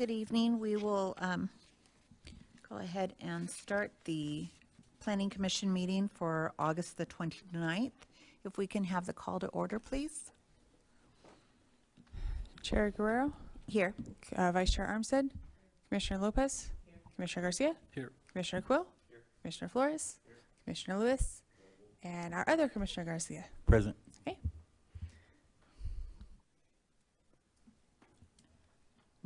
Good evening. We will go ahead and start the Planning Commission meeting for August the 29th. If we can have the call to order, please. Chair Guerrero, Here. Vice Chair Armstead, Commissioner Lopez, Commissioner Garcia, Here. Commissioner Quill, Commissioner Flores, Commissioner Lewis, and our other Commissioner Garcia. Present. Okay.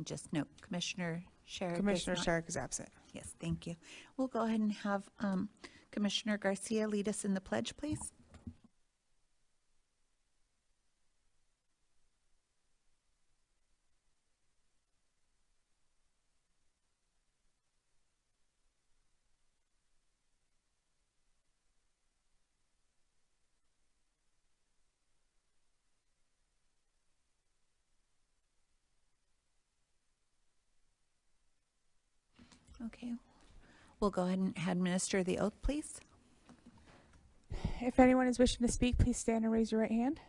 Just note, Commissioner Sherrick. Commissioner Sherrick is absent. Yes, thank you. We'll go ahead and have Commissioner Garcia lead us in the pledge, please. Okay. We'll go ahead and administer the oath, please. If anyone is wishing to speak, please stand and raise your right hand.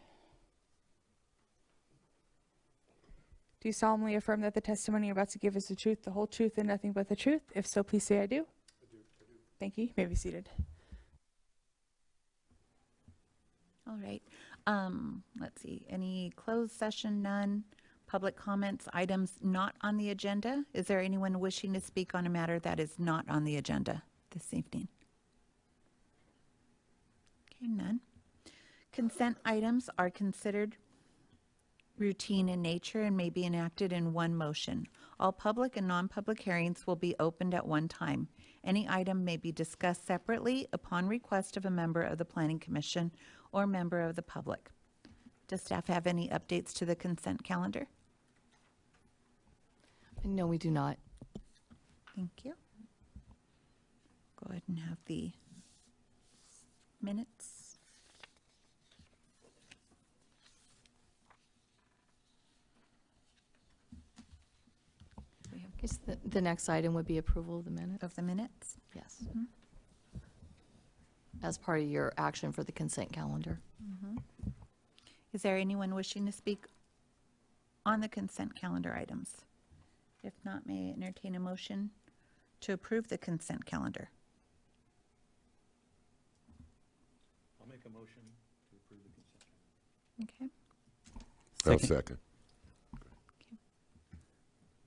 Do you solemnly affirm that the testimony you're about to give is the truth, the whole truth, and nothing but the truth? If so, please say I do. I do. Thank you. You may be seated. All right. Let's see. Any closed session? None. Public comments, items not on the agenda. Is there anyone wishing to speak on a matter that is not on the agenda this evening? Okay, none. Consent items are considered routine in nature and may be enacted in one motion. All public and non-public hearings will be opened at one time. Any item may be discussed separately upon request of a member of the Planning Commission or member of the public. Does staff have any updates to the consent calendar? No, we do not. Thank you. Go ahead and have the minutes. I guess the next item would be approval of the minute. Of the minutes? Yes. As part of your action for the consent calendar. Is there anyone wishing to speak on the consent calendar items? If not, may I entertain a motion to approve the consent calendar? I'll make a motion to approve the consent Okay. I'll second.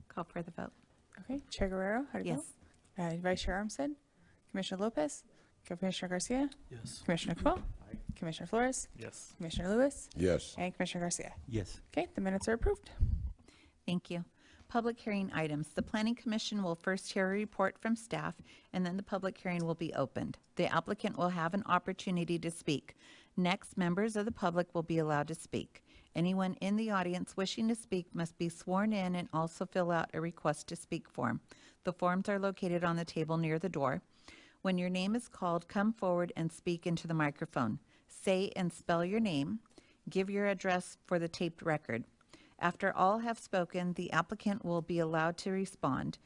Call for the vote. Okay. Chair Guerrero, how do you Yes. vote? Vice Chair Armstead, Commissioner Lopez, Commissioner Garcia, Yes. Commissioner Quill, Commissioner Flores, Yes. Commissioner Lewis, Yes. and Commissioner Garcia. Yes. Okay, the minutes are approved. Thank you. Public hearing items. The Planning Commission will first hear a report from staff, and then the public hearing will be opened. The applicant will have an opportunity to speak. Next, members of the public will be allowed to speak. Anyone in the audience wishing to speak must be sworn in and also fill out a request to speak form. The forms are located on the table near the door. When your name is called, come forward and speak into the microphone. Say and spell your name. Give your address for the taped record. After all have spoken, the applicant will be allowed to respond.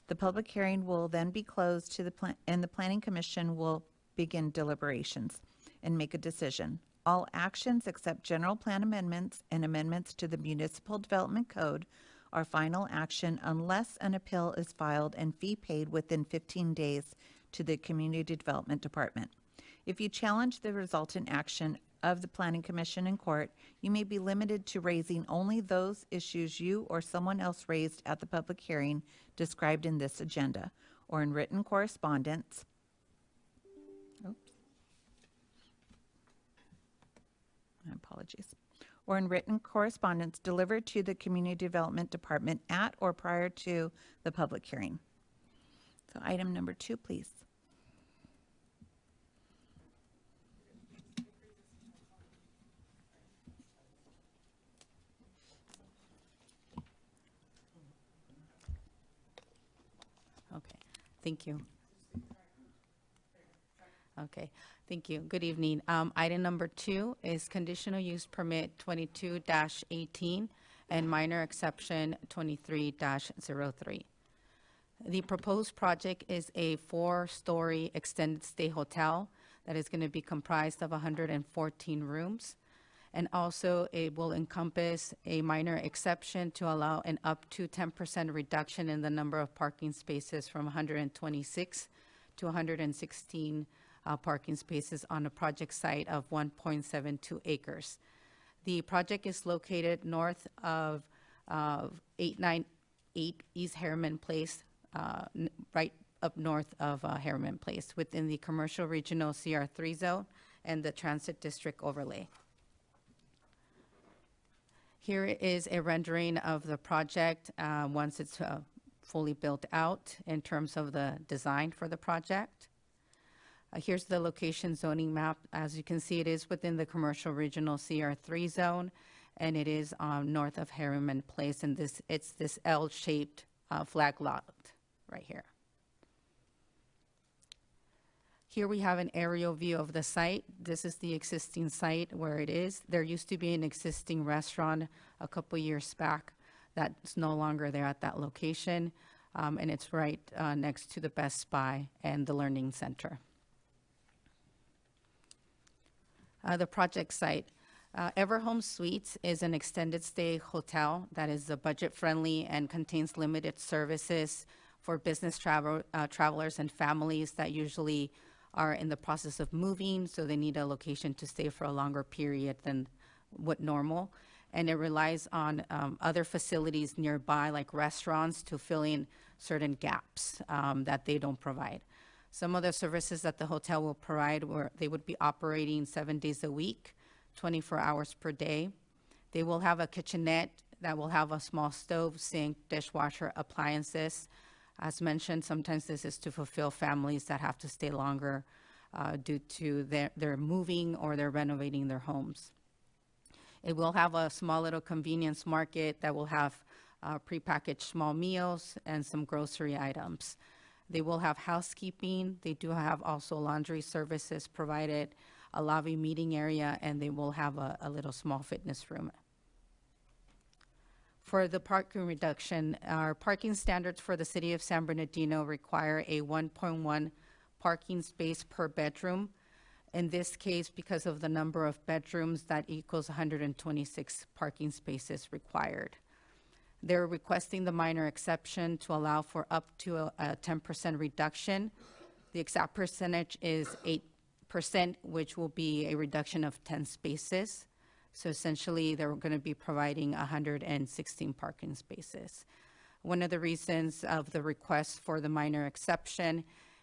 The public hearing will then be closed and the Planning Commission will begin deliberations and make a decision. All actions except general plan amendments and amendments to the Municipal Development Code are final action unless an appeal is filed and fee paid within 15 days to the Community Development Department. If you challenge the resultant action of the Planning Commission in court, you may be limited to raising only those issues you or someone else raised at the public hearing described in this agenda or in written correspondence. My apologies. Or in written correspondence delivered to the Community Development Department at or prior to the public hearing. So item number 2, please. Okay, thank you. Okay, thank you. Good evening. Item number 2 is conditional use permit 22-18 and minor exception 23-03. The proposed project is a 4-story extended stay hotel that is going to be comprised of 114 rooms. And also, it will encompass a minor exception to allow an up to 10% reduction in the number of parking spaces from 126 to 116 parking spaces on a project site of 1.72 acres. The project is located north of 898 East Harriman Place, right up north of Harriman Place, within the Commercial Regional CR3 zone and the Transit District overlay. Here is a rendering of the project once it's fully built out in terms of the design for the project. Here's the location zoning map. As you can see, it is within the Commercial Regional CR3 zone, and it is north of Harriman Place, and it's this L-shaped flag lot right here. Here we have an aerial view of the site. This is the existing site where it is. There used to be an existing restaurant a couple years back that's no longer there at that location, and it's right next to the Best Buy and the Learning Center. The project site. Everhome Suites is an extended stay hotel that is budget friendly and contains limited services for business travelers and families that usually are in the process of moving, so they need a location to stay for a longer period than what normal. And it relies on other facilities nearby, like restaurants, to fill in certain gaps that they don't provide. Some of the services that the hotel will provide, they would be operating 7 days a week, 24 hours per day. They will have a kitchenette that will have a small stove, sink, dishwasher, appliances. As mentioned, sometimes this is to fulfill families that have to stay longer due to their moving or they're renovating their homes. It will have a small little convenience market that will have prepackaged small meals and some grocery items. They will have housekeeping. They do have also laundry services provided, a lobby meeting area, and they will have a little small fitness room. For the parking reduction, our parking standards for the city of San Bernardino require a 1.1 parking space per bedroom. In this case, because of the number of bedrooms, that equals 126 parking spaces required. They're requesting the minor exception to allow for up to a 10% reduction. The exact percentage is 8%, which will be a reduction of 10 spaces. So essentially, they're going to be providing 116 parking spaces. One of the reasons of the request for the minor exception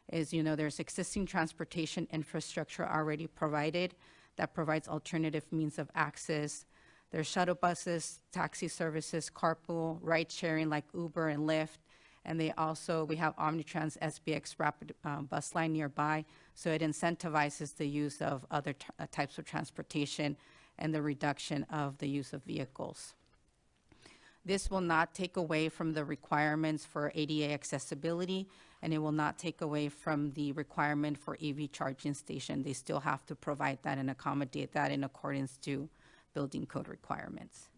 is, there's existing transportation infrastructure already provided that provides alternative means of access. There's shuttle buses, taxi services, carpool, ride sharing like Uber and Lyft. And we have Omnitrans SBX rapid bus line nearby. So it incentivizes the use of other types of transportation and the reduction of the use of vehicles. This will not take away from the requirements for ADA accessibility, and it will not take away from the requirement for EV charging station. They still have to provide that and accommodate that in accordance to building code requirements.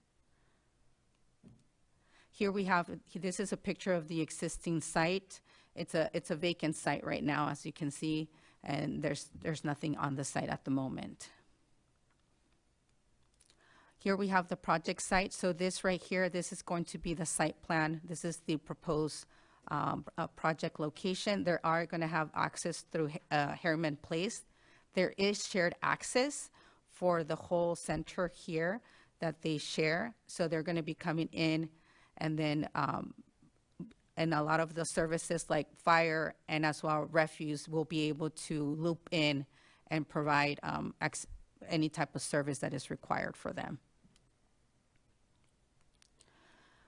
Here we have, this is a picture of the existing site. It's a vacant site right now, as you can see, and there's nothing on the site at the moment. Here we have the project site. So this right here, this is going to be the site plan. This is the proposed project location. They are going to have access through Harriman Place. There is shared access for the whole center here that they share. So they're going to be coming in, and then and a lot of the services like fire and as well refuse will be able to loop in and provide any type of service that is required for them.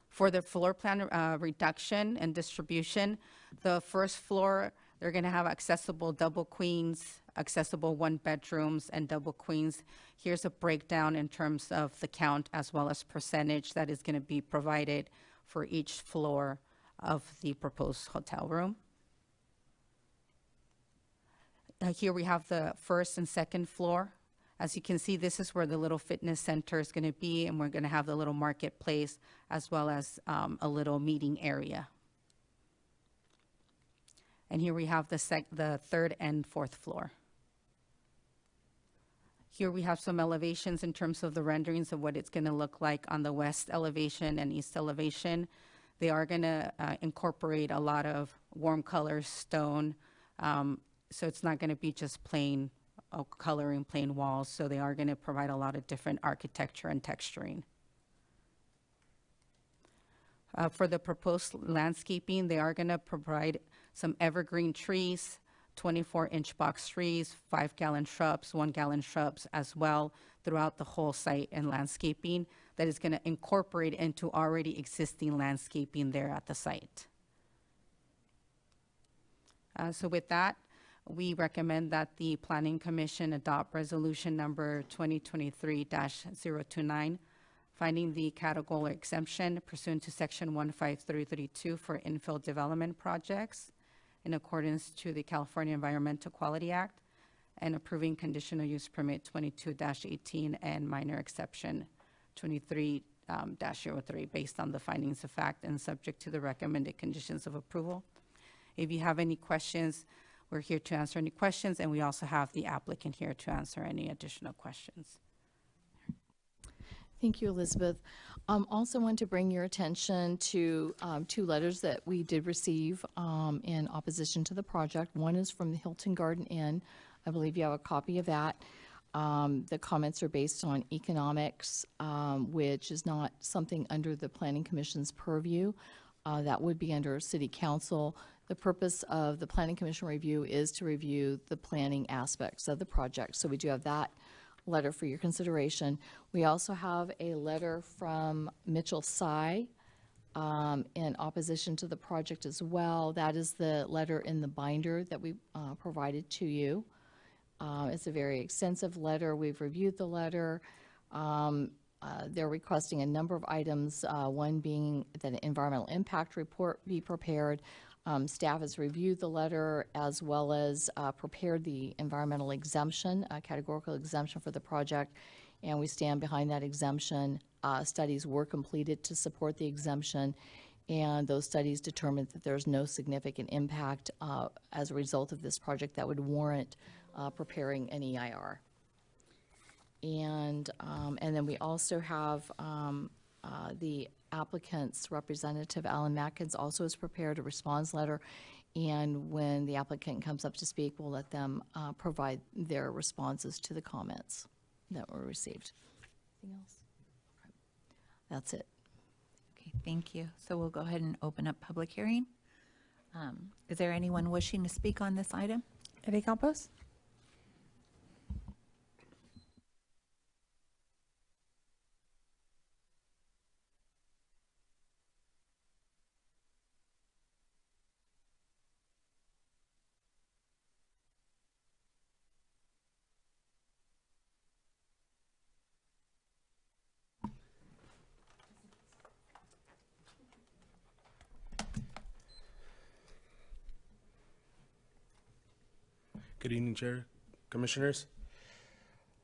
For the floor plan reduction and distribution, the first floor, they're going to have accessible double queens, accessible one bedrooms, and double queens. Here's a breakdown in terms of the count as well as percentage that is going to be provided for each floor of the proposed hotel room. Here we have the first and second floor. As you can see, this is where the little fitness center is going to be, and we're going to have the little marketplace as well as a little meeting area. And here we have the third and fourth floor. Here we have some elevations in terms of the renderings of what it's going to look like on the west elevation and east elevation. They are going to incorporate a lot of warm colors, stone, so it's not going to be just plain coloring, plain walls. So they are going to provide a lot of different architecture and texturing. For the proposed landscaping, they are going to provide some evergreen trees, 24-inch box trees, 5-gallon shrubs, 1-gallon shrubs as well throughout the whole site and landscaping that is going to incorporate into already existing landscaping there at the site. So with that, we recommend that the Planning Commission adopt resolution number 2023-029, finding the categorical exemption pursuant to section 15332 for infill development projects in accordance to the California Environmental Quality Act, and approving conditional use permit 22-18 and minor exception 23-03 based on the findings of fact and subject to the recommended conditions of approval. If you have any questions, we're here to answer any questions, and we also have the applicant here to answer any additional questions. Thank you, Elizabeth. Also want to bring your attention to 2 letters that we did receive in opposition to the project. One is from the Hilton Garden Inn. I believe you have a copy of that. The comments are based on economics, which is not something under the Planning Commission's purview. That would be under City Council. The purpose of the Planning Commission review is to review the planning aspects of the project. So we do have that letter for your consideration. We also have a letter from Mitchell Sy in opposition to the project as well. That is the letter in the binder that we provided to you. It's a very extensive letter. We've reviewed the letter. They're requesting a number of items, one being that an environmental impact report be prepared. Staff has reviewed the letter as well as prepared the environmental exemption, categorical exemption for the project, and we stand behind that exemption. Studies were completed to support the exemption, and those studies determined that there's no significant impact as a result of this project that would warrant preparing an EIR. And then we also have the applicant's representative, Alan Matkins, also has prepared a response letter. And when the applicant comes up to speak, we'll let them provide their responses to the comments that were received. Anything else? Okay. That's it. Okay, thank you. So we'll go ahead and open up public hearing. Is there anyone wishing to speak on this item? Eddie Campos? Good evening, Chair, Commissioners.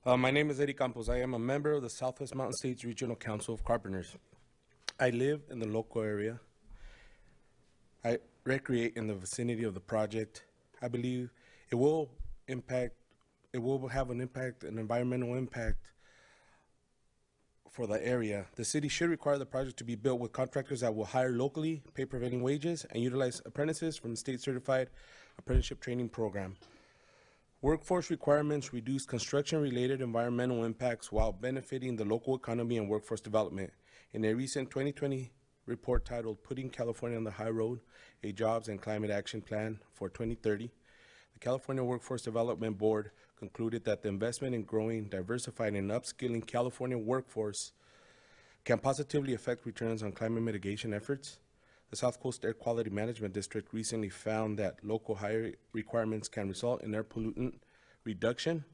My name is Eddie Campos. I am a member of the Southwest Mountain States Regional Council of Carpenters. I live in the local area. I recreate in the vicinity of the project. I believe it will have an environmental impact for the area. The city should require the project to be built with contractors that will hire locally, pay prevailing wages, and utilize apprentices from the state-certified apprenticeship training program. Workforce requirements reduce construction-related environmental impacts while benefiting the local economy and workforce development. In a recent 2020 report titled Putting California on the High Road, a Jobs and Climate Action Plan for 2030, the California Workforce Development Board concluded that the investment in growing, diversifying, and upskilling California workforce can positively affect returns on climate mitigation efforts. The South Coast Air Quality Management District recently found that local hire requirements can result in air pollutant reduction.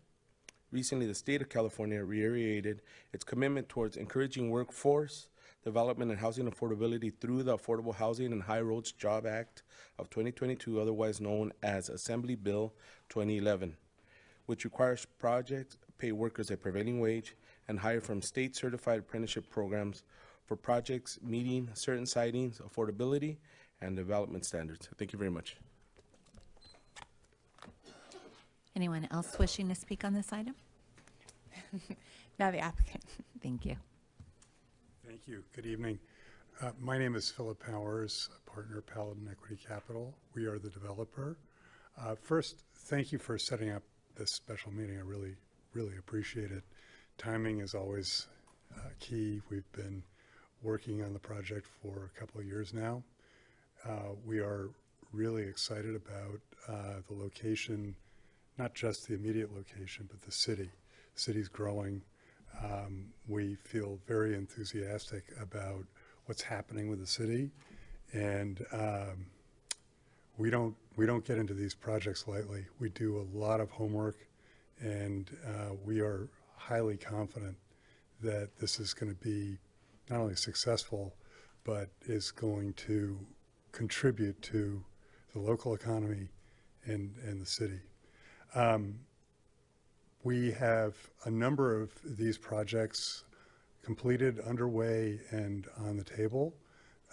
Recently, the state of California reiterated its commitment towards encouraging workforce development and housing affordability through the Affordable Housing and High Roads Job Act of 2022, otherwise known as Assembly Bill 2011, which requires projects pay workers a prevailing wage and hire from state-certified apprenticeship programs for projects meeting certain sightings, affordability, and development standards. Thank you very much. Anyone else wishing to speak on this item? Now the applicant. Thank you. Thank you. Good evening. My name is Philip Powers, partner Paladin Equity Capital. We are the developer. First, thank you for setting up this special meeting. I really appreciate it. Timing is always key. We've been working on the project for a couple of years now. We are really excited about the location, not just the immediate location, but the city. The city's growing. We feel very enthusiastic about what's happening with the city, and we don't get into these projects lightly. We do a lot of homework, and we are highly confident that this is going to be not only successful, but is going to contribute to the local economy and the city. We have a number of these projects completed, underway, and on the table.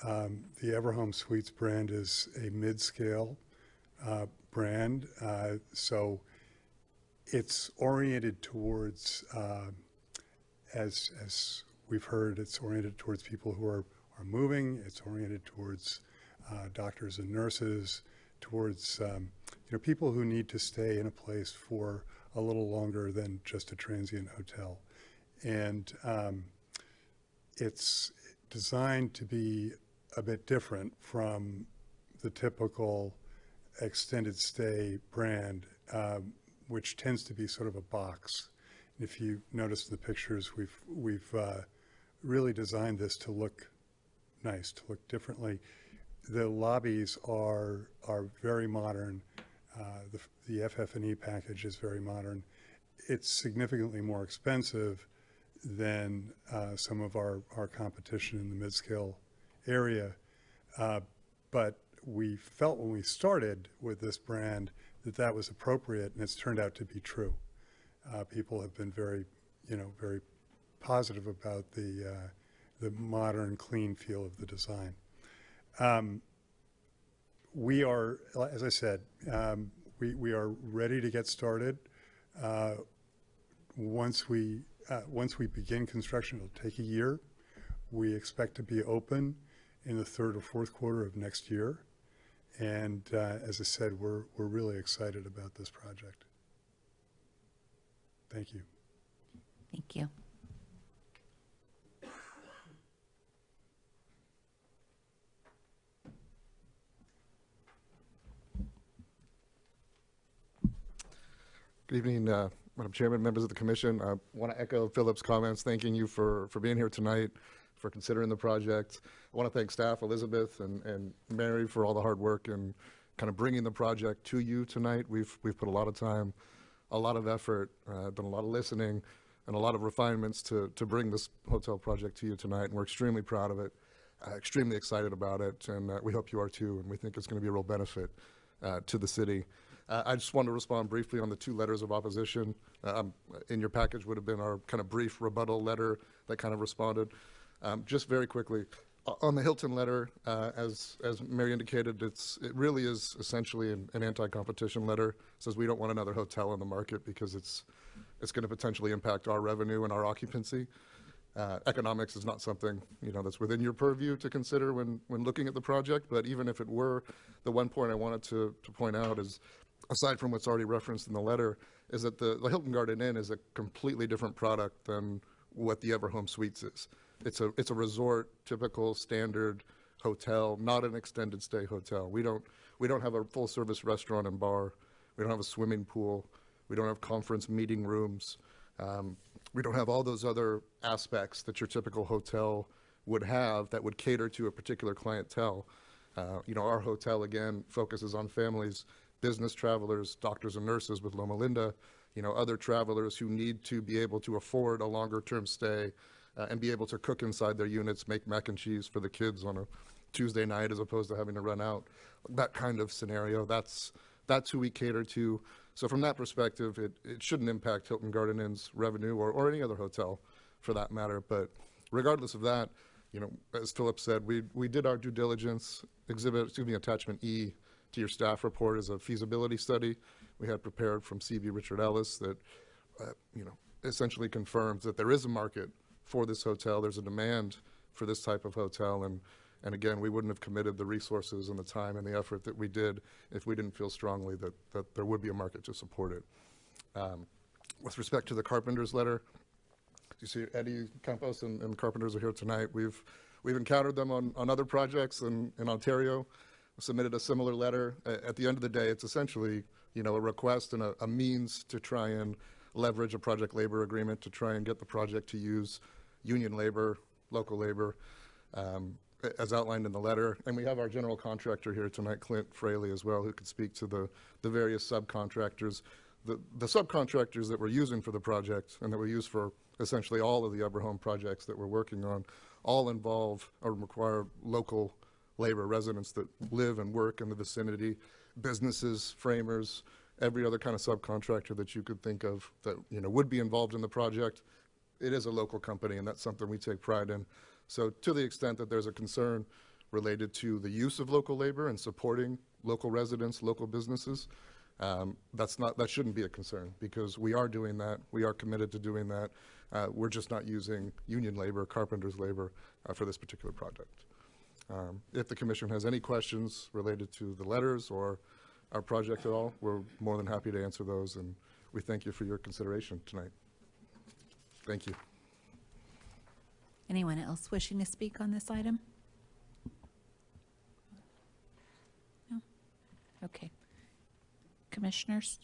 The Everhome Suites brand is a mid-scale brand, so it's oriented towards, as we've heard, it's oriented towards people who are moving. It's oriented towards doctors and nurses, towards people who need to stay in a place for a little longer than just a transient hotel. And it's designed to be a bit different from the typical extended stay brand, which tends to be sort of a box. If you notice in the pictures, we've really designed this to look nice, to look differently. The lobbies are very modern. The FF&E package is very modern. It's significantly more expensive than some of our competition in the mid-scale area. But we felt when we started with this brand that was appropriate, and it's turned out to be true. People have been very positive about the modern, clean feel of the design. We are, as I said, we are ready to get started. Once we begin construction, it'll take a year. We expect to be open in the third or fourth quarter of next year. And as I said, we're really excited about this project. Thank you. Thank you. Good evening, Madam Chairman, members of the commission. I want to echo Philip's comments, thanking you for being here tonight, for considering the project. I want to thank staff, Elizabeth and Mary, for all the hard work and kind of bringing the project to you tonight. We've put a lot of time, a lot of effort, done a lot of listening, and a lot of refinements to bring this hotel project to you tonight, and we're extremely proud of it, extremely excited about it, and we hope you are too, and we think it's going to be a real benefit to the city. I just want to respond briefly on the 2 letters of opposition. In your package would have been our kind of brief rebuttal letter that kind of responded. Just very quickly, on the Hilton letter, as Mary indicated, it really is essentially an anti-competition letter. It says we don't want another hotel in the market because it's going to potentially impact our revenue and our occupancy. Economics is not something that's within your purview to consider when looking at the project. But even if it were, the one point I wanted to point out is, aside from what's already referenced in the letter, is that the Hilton Garden Inn is a completely different product than what the Everhome Suites is. It's a resort, typical standard hotel, not an extended stay hotel. We don't have a full service restaurant and bar. We don't have a swimming pool. We don't have conference meeting rooms. We don't have all those other aspects that your typical hotel would have that would cater to a particular clientele. Our hotel, again, focuses on families, business travelers, doctors and nurses with Loma Linda, other travelers who need to be able to afford a longer term stay and be able to cook inside their units, make mac and cheese for the kids on a Tuesday night as opposed to having to run out. That kind of scenario, that's who we cater to. So from that perspective, it shouldn't impact Hilton Garden Inn's revenue or any other hotel for that matter. But regardless of that, as Philip said, we did our due diligence. Attachment E to your staff report is a feasibility study we had prepared from C.B. Richard Ellis that, essentially confirms that there is a market for this hotel. There's a demand for this type of hotel, and again, we wouldn't have committed the resources and the time and the effort that we did if we didn't feel strongly that there would be a market to support it. With respect to the Carpenters letter, you see Eddie Campos and Carpenters are here tonight. We've encountered them on other projects in Ontario, submitted a similar letter. At the end of the day, it's essentially, you know, a request and a means to try and leverage a project labor agreement to try and get the project to use union labor, local labor, as outlined in the letter. And we have our general contractor here tonight, Clint Fraley, as well, who could speak to the various subcontractors. The subcontractors that we're using for the project and that we use for essentially all of the Upper Home projects that we're working on all involve or require local labor, residents that live and work in the vicinity, businesses, framers, every other kind of subcontractor that you could think of that, you know, would be involved in the project. It is a local company, and that's something we take pride in. So to the extent that there's a concern related to the use of local labor and supporting local residents, local businesses, that shouldn't be a concern, because we are doing that. We are committed to doing that. We're just not using union labor, carpenters labor for this particular project. If the commission has any questions related to the letters or our project at all, we're more than happy to answer those, and we thank you for your consideration tonight. Thank you. Anyone else wishing to speak on this item? No? Okay. Commissioners?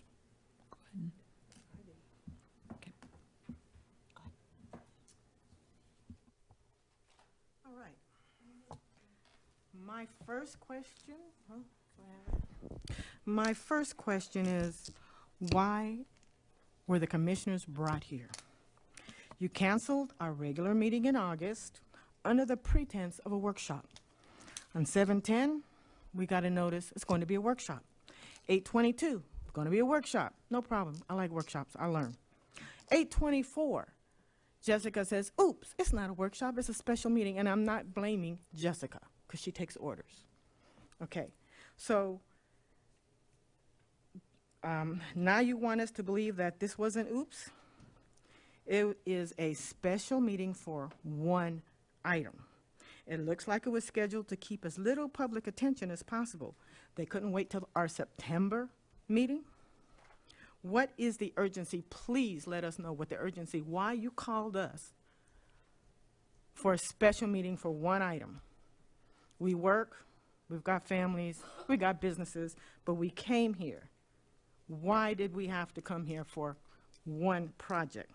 Go ahead. Okay. All right. My first question, my first question is, why were the commissioners brought here? You canceled our regular meeting in August under the pretense of a workshop. On 7/10, we got a notice it's going to be a workshop. 8/22, going to be a workshop. No problem. I like workshops. I learn. 8/24, Jessica says, oops, it's not a workshop. It's a special meeting. And I'm not blaming Jessica because she takes orders. Okay. So now you want us to believe that this was an oops? It is a special meeting for one item. It looks like it was scheduled to keep as little public attention as possible. They couldn't wait till our September meeting. What is the urgency? Please let us know what the urgency, why you called us for a special meeting for one item. We work, we've got families, we got businesses, but we came here. Why did we have to come here for one project?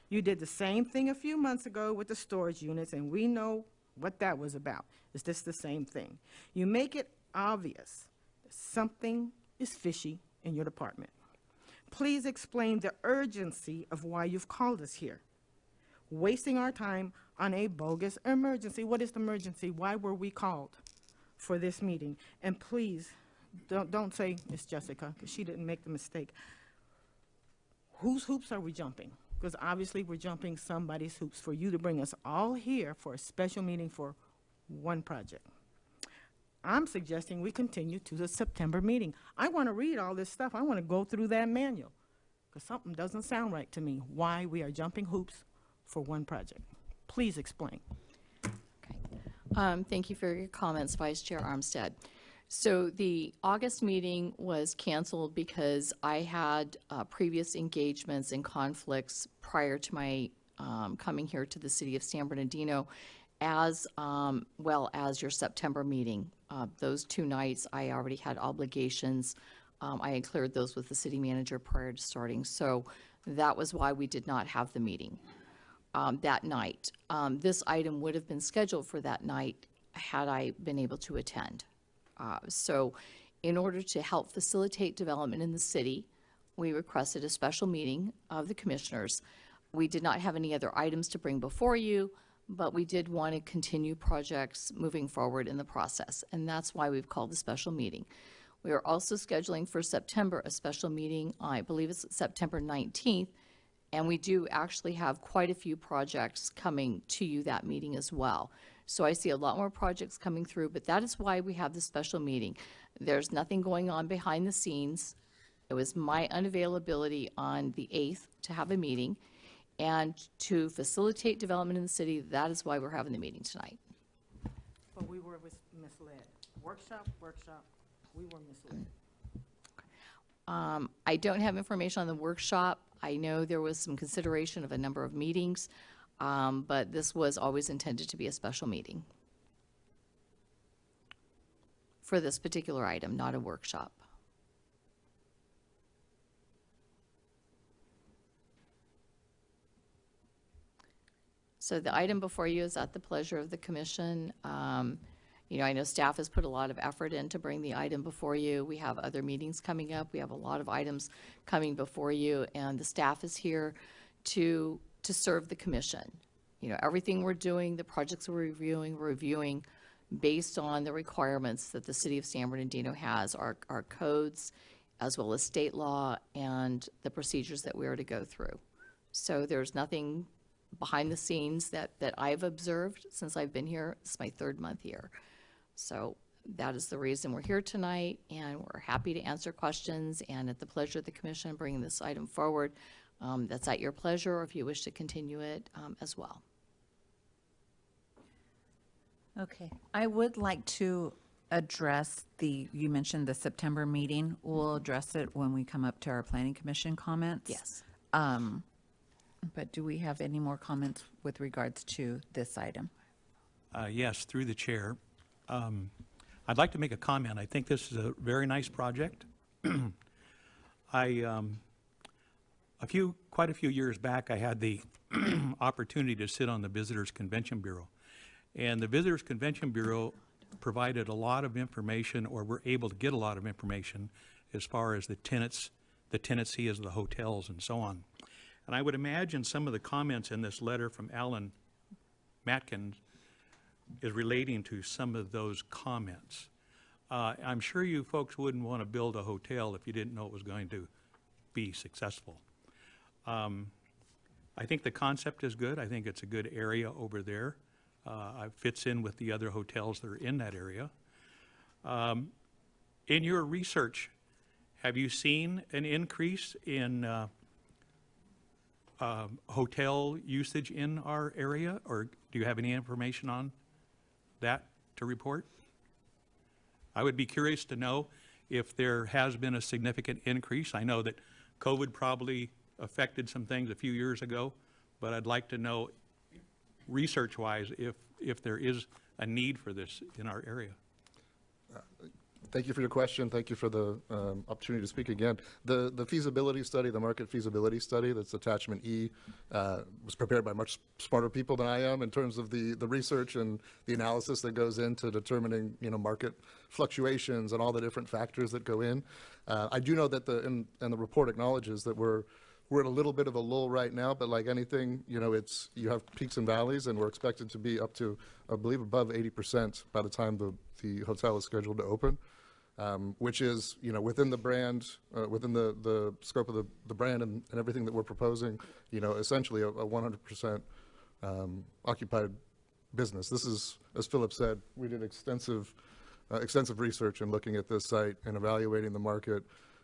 You did the same thing a few months ago with the storage units, and we know what that was about. Is this the same thing? You make it obvious that something is fishy in your department. Please explain the urgency of why you've called us here. Wasting our time on a bogus emergency. What is the emergency? Why were we called for this meeting? And please, don't say Miss Jessica, because she didn't make the mistake. Whose hoops are we jumping? Because obviously we're jumping somebody's hoops for you to bring us all here for a special meeting for one project. I'm suggesting we continue to the September meeting. I want to read all this stuff. I want to go through that manual, because something doesn't sound right to me why we are jumping hoops for one project. Please explain. Okay. Thank you for your comments, Vice Chair Armstead. So the August meeting was canceled because I had previous engagements and conflicts prior to my coming here to the city of San Bernardino, as well as your September meeting. Those 2 nights, I already had obligations. I had cleared those with the city manager prior to starting. So that was why we did not have the meeting that night. This item would have been scheduled for that night had I been able to attend. So in order to help facilitate development in the city, we requested a special meeting of the commissioners. We did not have any other items to bring before you, but we did want to continue projects moving forward in the process, and that's why we've called the special meeting. We are also scheduling for September a special meeting, I believe it's September 19th, and we do actually have quite a few projects coming to you that meeting as well. So I see a lot more projects coming through, but that is why we have the special meeting. There's nothing going on behind the scenes. It was my unavailability on the 8th to have a meeting, and to facilitate development in the city. That is why we're having the meeting tonight. But we were misled. Workshop, we were misled. I don't have information on the workshop. I know there was some consideration of a number of meetings, but this was always intended to be a special meeting for this particular item, not a workshop. So the item before you is at the pleasure of the commission. You know, I know staff has put a lot of effort in to bring the item before you. We have other meetings coming up. We have a lot of items coming before you, and the staff is here to serve the commission. You know, everything we're doing, the projects we're reviewing based on the requirements that the city of San Bernardino has, our codes, as well as state law and the procedures that we are to go through. So there's nothing behind the scenes that I've observed since I've been here. It's my 3rd month here. So that is the reason we're here tonight, and we're happy to answer questions, and at the pleasure of the commission bringing this item forward. That's at your pleasure, or if you wish to continue it as well. Okay, I would like to address you mentioned the September meeting. We'll address it when we come up to our planning commission comments. Yes. But do we have any more comments with regards to this item? Yes, through the chair. I'd like to make a comment. I think this is a very nice project. Quite a few years back, I had the opportunity to sit on the Visitors Convention Bureau. And the Visitors Convention Bureau provided a lot of information, or were able to get a lot of information as far as the tenancy of the hotels and so on. And I would imagine some of the comments in this letter from Alan Matkins is relating to some of those comments. I'm sure you folks wouldn't want to build a hotel if you didn't know it was going to be successful. I think the concept is good. I think it's a good area over there. It fits in with the other hotels that are in that area. In your research, have you seen an increase in hotel usage in our area, or do you have any information on that to report? I would be curious to know if there has been a significant increase. I know that COVID probably affected some things a few years ago, but I'd like to know research-wise if there is a need for this in our area. Thank you for your question. Thank you for the opportunity to speak again. The feasibility study, the market feasibility study, that's attachment E, was prepared by much smarter people than I am in terms of the research and the analysis that goes into determining, you know, market fluctuations and all the different factors that go in. I do know that the report acknowledges that we're at a little bit of a lull right now, but like anything, you know, you have peaks and valleys, and we're expected to be up to, I believe, above 80% by the time the hotel is scheduled to open. Which is, you know, within the brand, within the scope of the brand and everything that we're proposing, you know, essentially a 100% occupied business. This is, as Philip said, we did extensive research in looking at this site and evaluating the market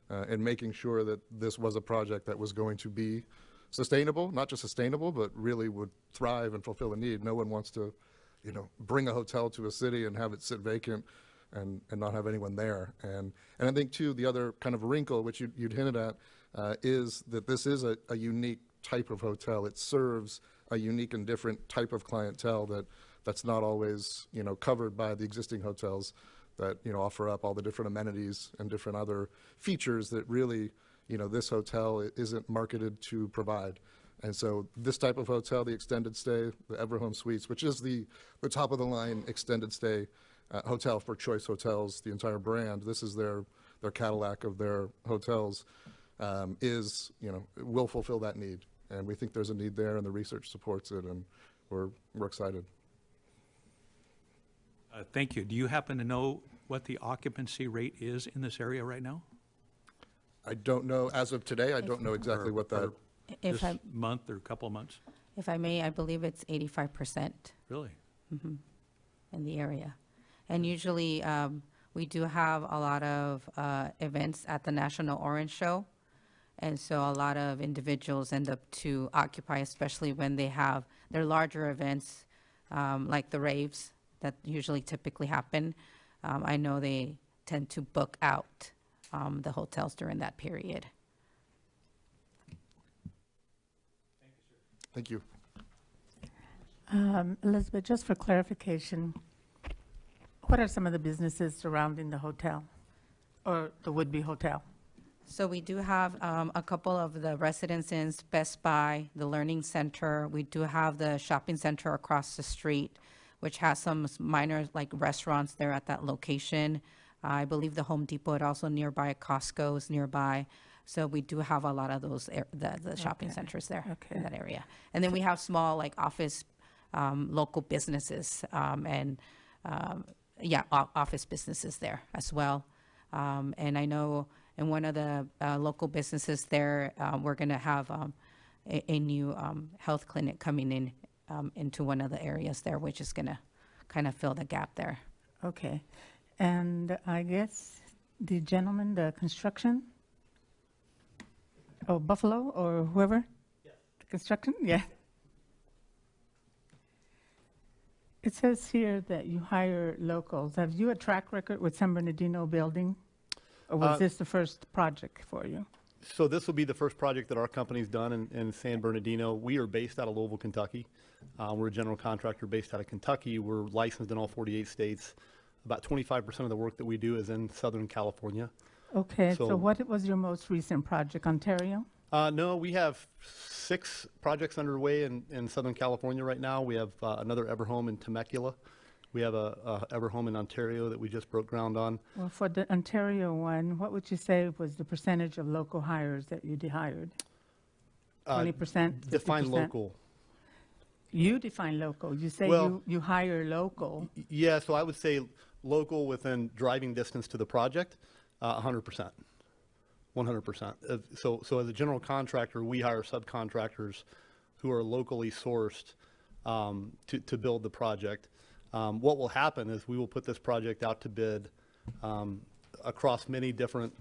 and making sure that this was a project that was going to be sustainable, not just sustainable, but really would thrive and fulfill a need. No one wants to, you know, bring a hotel to a city and have it sit vacant and not have anyone there. And I think, too, the other kind of wrinkle, which you'd hinted at, is that this is a unique type of hotel. It serves a unique and different type of clientele that's not always, you know, covered by the existing hotels that, you know, offer up all the different amenities and different other features that really, you know, this hotel isn't marketed to provide. And so this type of hotel, the extended stay, the Everhome Suites, which is the top of the line extended stay hotel for Choice Hotels, the entire brand. This is their Cadillac of their hotels, is, you know, will fulfill that need. And we think there's a need there, and the research supports it, and we're excited. Thank you. Do you happen to know what the occupancy rate is in this area right now? I don't know, as of today, I don't know exactly what that, If This month or couple of months? if I may, I believe it's 85% Really? in the area. And usually, we do have a lot of events at the National Orange Show, And so a lot of individuals end up to occupy, especially when they have their larger events, like the raves that usually typically happen. I know they tend to book out the hotels during that period. Thank you. Elizabeth, just for clarification, what are some of the businesses surrounding the hotel or the would-be hotel? So we do have a couple of the residences, Best Buy, the Learning Center. We do have the shopping center across the street, which has some minor like restaurants there at that location. I believe the Home Depot is also nearby. Costco is nearby. So we do have a lot of those, the shopping Okay. centers there Okay. in that area. And then we have small like office, local businesses office businesses there as well. And I know in one of the local businesses there, we're going to have a new health clinic coming in into one of the areas there, which is going to kind of fill the gap there. Okay. And I guess the gentleman, the construction? Oh, Buffalo or whoever? Yes. The construction? Yeah. It says here that you hire locals. Have you a track record with San Bernardino building? Or was this the first project for you? So this will be the first project that our company's done in San Bernardino. We are based out of Louisville, Kentucky. We're a general contractor based out of Kentucky. We're licensed in all 48 states. About 25% of the work that we do is in Southern California. Okay, so So- what was your most recent project, Ontario? No, we have 6 projects underway in Southern California right now. We have another Everhome in Temecula. We have a Everhome in Ontario that we just broke ground on. Well, for the Ontario one, what would you say was the percentage of local hires that you hired? 20%? Define 50%? local. You define local. You say Well- you hire local. Yeah, so I would say local within driving distance to the project, 100%. 100%. So as a general contractor, we hire subcontractors who are locally sourced to build the project. What will happen is we will put this project out to bid across many different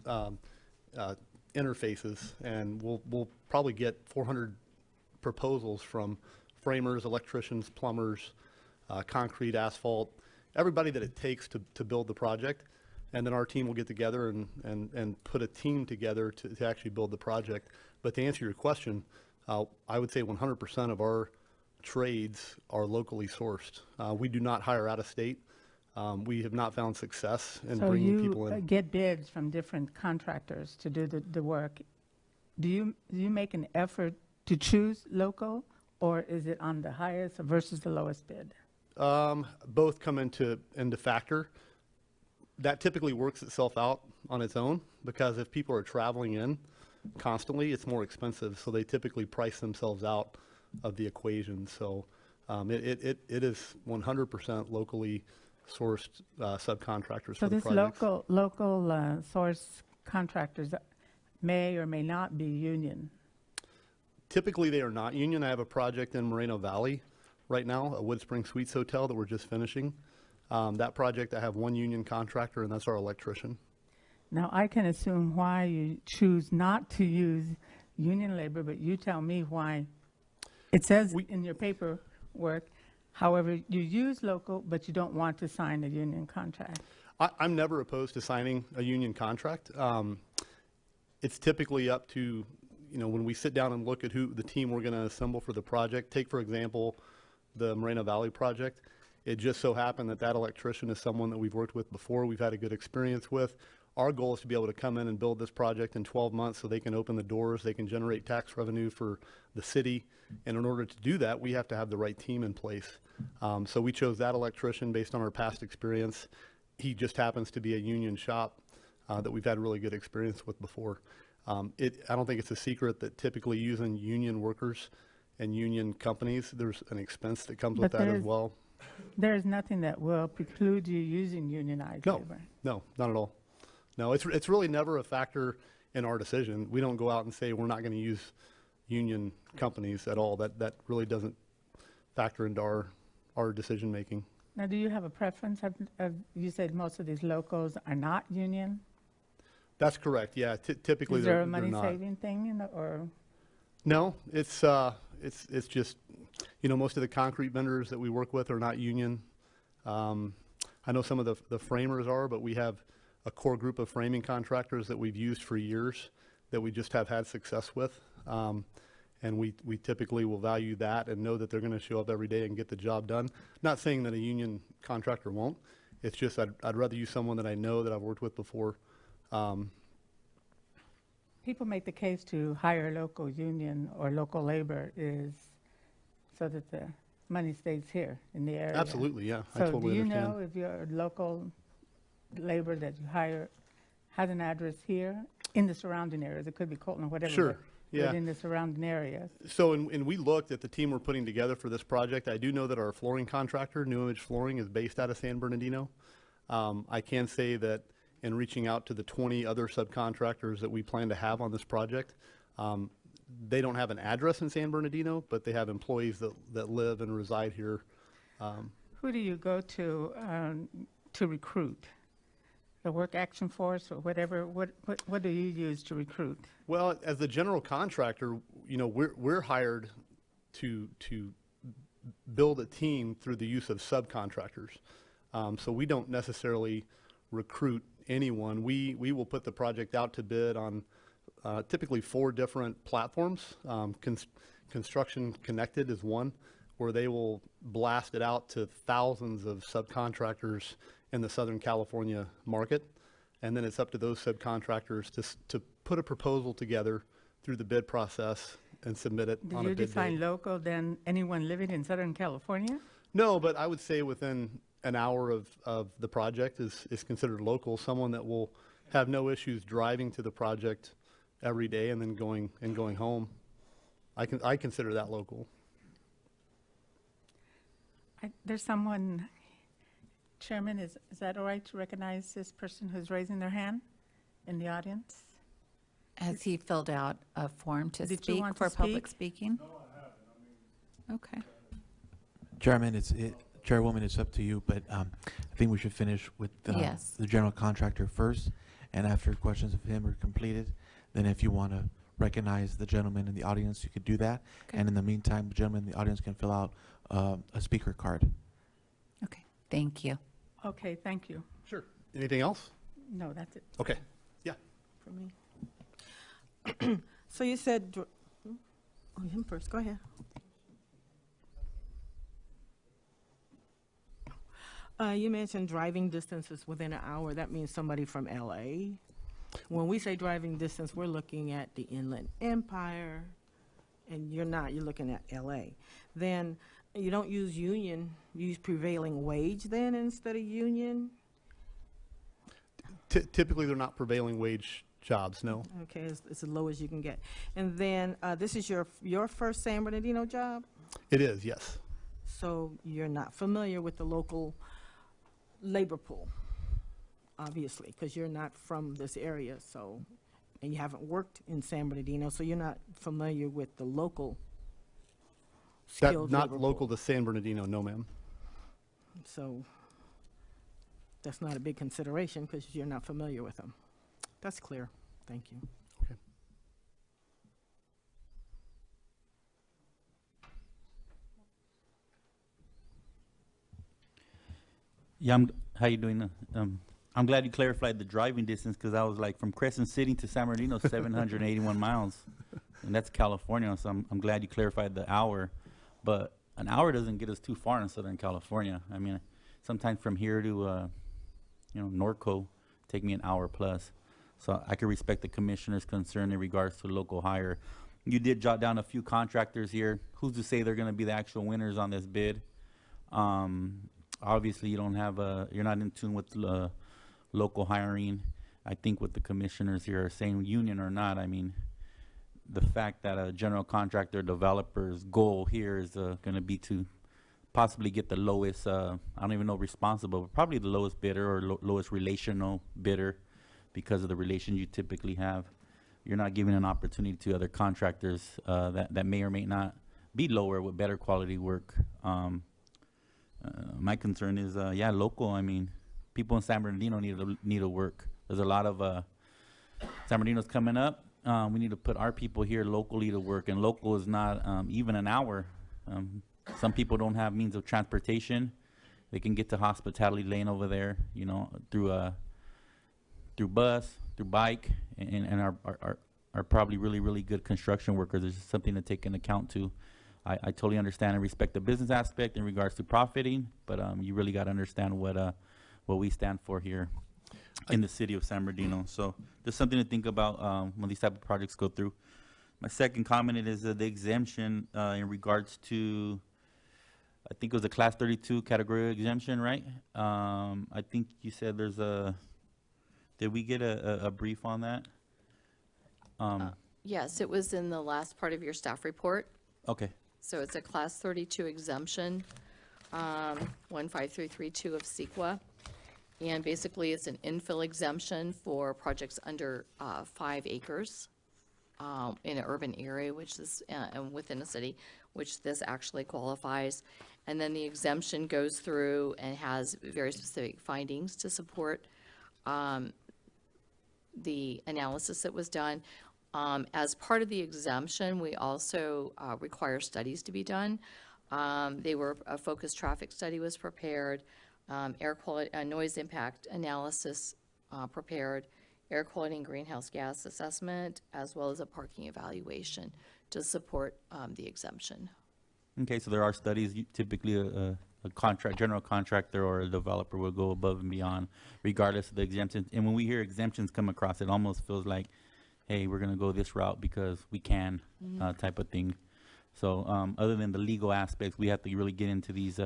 interfaces, and we'll probably get 400 proposals from framers, electricians, plumbers, concrete, asphalt, everybody that it takes to build the project. And then our team will get together and put a team together to actually build the project. But to answer your question, I would say 100% of our trades are locally sourced. We do not hire out of state. We have not found success in So bringing people you in. get bids from different contractors to do the work. Do you make an effort to choose local, or is it on the highest versus the lowest bid? Both come into factor. That typically works itself out on its own, because if people are traveling in constantly, it's more expensive. So they typically price themselves out of the equation. So it is 100% locally sourced subcontractors So for the this projects. local source contractors may or may not be union. Typically, they are not union. I have a project in Moreno Valley right now, a Wood Spring Suites hotel that we're just finishing. That project, I have one union contractor, and that's our electrician. Now, I can assume why you choose not to use union labor, but you tell me why. It says in your paperwork, however, you use local, but you don't want to sign a union contract. I'm never opposed to signing a union contract. It's typically up to, when we sit down and look at who the team we're going to assemble for the project. Take, for example, the Moreno Valley project. It just so happened that electrician is someone that we've worked with before, we've had a good experience with. Our goal is to be able to come in and build this project in 12 months so they can open the doors, they can generate tax revenue for the city. And in order to do that, we have to have the right team in place. So we chose that electrician based on our past experience. He just happens to be a union shop that we've had really good experience with before. I don't think it's a secret that typically using union workers and union companies, there's an expense that comes with But that as there's- well. There is nothing that will preclude you using unionized No, labor. no, not at all. No, it's really never a factor in our decision. We don't go out and say we're not going to use union companies at all. That really doesn't factor into our decision making. Now, do you have a preference? You said most of these locals are not union? That's correct, yeah. Typically, Is there they're a money not. saving thing, or? No, it's just, most of the concrete vendors that we work with are not union. I know some of the framers are, but we have a core group of framing contractors that we've used for years that we just have had success with. And we typically will value that and know that they're going to show up every day and get the job done. Not saying that a union contractor won't. It's just I'd rather use someone that I know that I've worked with before. People make the case to hire local union or local labor is so that the money stays here in the area. Absolutely, yeah. I So totally do you understand. know if your local labor that you hire has an address here in the surrounding areas? It could be Colton or whatever. Sure, yeah. But in the surrounding areas. So, and we looked at the team we're putting together for this project. I do know that our flooring contractor, New Image Flooring, is based out of San Bernardino. I can say that in reaching out to the 20 other subcontractors that we plan to have on this project, they don't have an address in San Bernardino, but they have employees that live and reside here. Who do you go to recruit? The Work Action Force or whatever? What do you use to recruit? Well, as the general contractor, we're hired to build a team through the use of subcontractors. So we don't necessarily recruit anyone. We will put the project out to bid on typically 4 different platforms. Construction Connected is one, where they will blast it out to thousands of subcontractors in the Southern California market. And then it's up to those subcontractors to put a proposal together through the bid process and submit it Do on a you bid define date. local then anyone living in Southern California? No, but I would say within an hour of the project is considered local. Someone that will have no issues driving to the project every day and then going home. I consider that local. There's someone, Chairman, is that all right to recognize this person who's raising their hand in the audience? Has he filled out a form to Did you speak want to for public speak? speaking? No, I haven't. Okay. Chairman, Chairwoman, it's up to you, but I think we should finish with Yes. the general contractor first, and after questions of him are completed, then if you want to recognize the gentleman in the audience, you could do that. Okay. And in the meantime, the gentleman in the audience can fill out a speaker card. Okay, thank you. Okay, thank you. Sure. Anything else? No, that's it Okay. Yeah. For me. So you said, oh, him first, go ahead. You mentioned driving distances within an hour. That means somebody from LA. When we say driving distance, we're looking at the Inland Empire, and you're not, you're looking at LA. Then you don't use union, you use prevailing wage then instead of union? Typically, they're not prevailing wage jobs, no. Okay, it's as low as you can get. And then this is your first San Bernardino job? It is, yes. So you're not familiar with the local labor pool, obviously, because you're not from this area, so, and you haven't worked in San Bernardino, so you're not familiar with the local skilled Not labor local pool. to San Bernardino, no, ma'am. So that's not a big consideration because you're not familiar with them. That's clear. Thank you. Okay. Yeah, how you doing? I'm glad you clarified the driving distance because I was like from Crescent City to San Bernardino, 781 miles, and that's California. So I'm glad you clarified the hour, but an hour doesn't get us too far in Southern California. I mean, sometimes from here to Norco take me an hour plus. So I can respect the commissioner's concern in regards to local hire. You did jot down a few contractors here. Who's to say they're going to be the actual winners on this bid? Obviously, you don't have you're not in tune with local hiring. I think what the commissioners here are saying, union or not, I mean, the fact that a general contractor developer's goal here is going to be to possibly get the lowest, I don't even know responsible, but probably the lowest bidder or lowest relational bidder because of the relation you typically have. You're not giving an opportunity to other contractors that may or may not be lower with better quality work. My concern is, local. I mean, people in San Bernardino need to work. There's a lot of San Bernardino's coming up. We need to put our people here locally to work, and local is not even an hour. Some people don't have means of transportation. They can get to Hospitality Lane over there, you know, through bus, through bike, and are probably really good construction workers. It's just something to take into account too. I totally understand and respect the business aspect in regards to profiting, but you really got to understand what we stand for here in the city of San Bernardino. So there's something to think about when these type of projects go through. My second comment is the exemption in regards to, I think it was a class 32 category exemption, right? I think you said there's did we get a brief on that? Yes, it was in the last part of your staff report. Okay. So it's a class 32 exemption, 15332 of CEQA. And basically, it's an infill exemption for projects under 5 acres in an urban area, which is within a city, which this actually qualifies. And then the exemption goes through and has very specific findings to support the analysis that was done. As part of the exemption, we also require studies to be done. A focused traffic study was prepared, air quality, noise impact analysis prepared, air quality and greenhouse gas assessment, as well as a parking evaluation to support the exemption. Okay, so there are studies. Typically, a general contractor or a developer will go above and beyond, regardless of the exemptions. And when we hear exemptions come across, it almost feels like, hey, we're going to go this route because we can, type of thing. So other than the legal aspects, we have to really get into these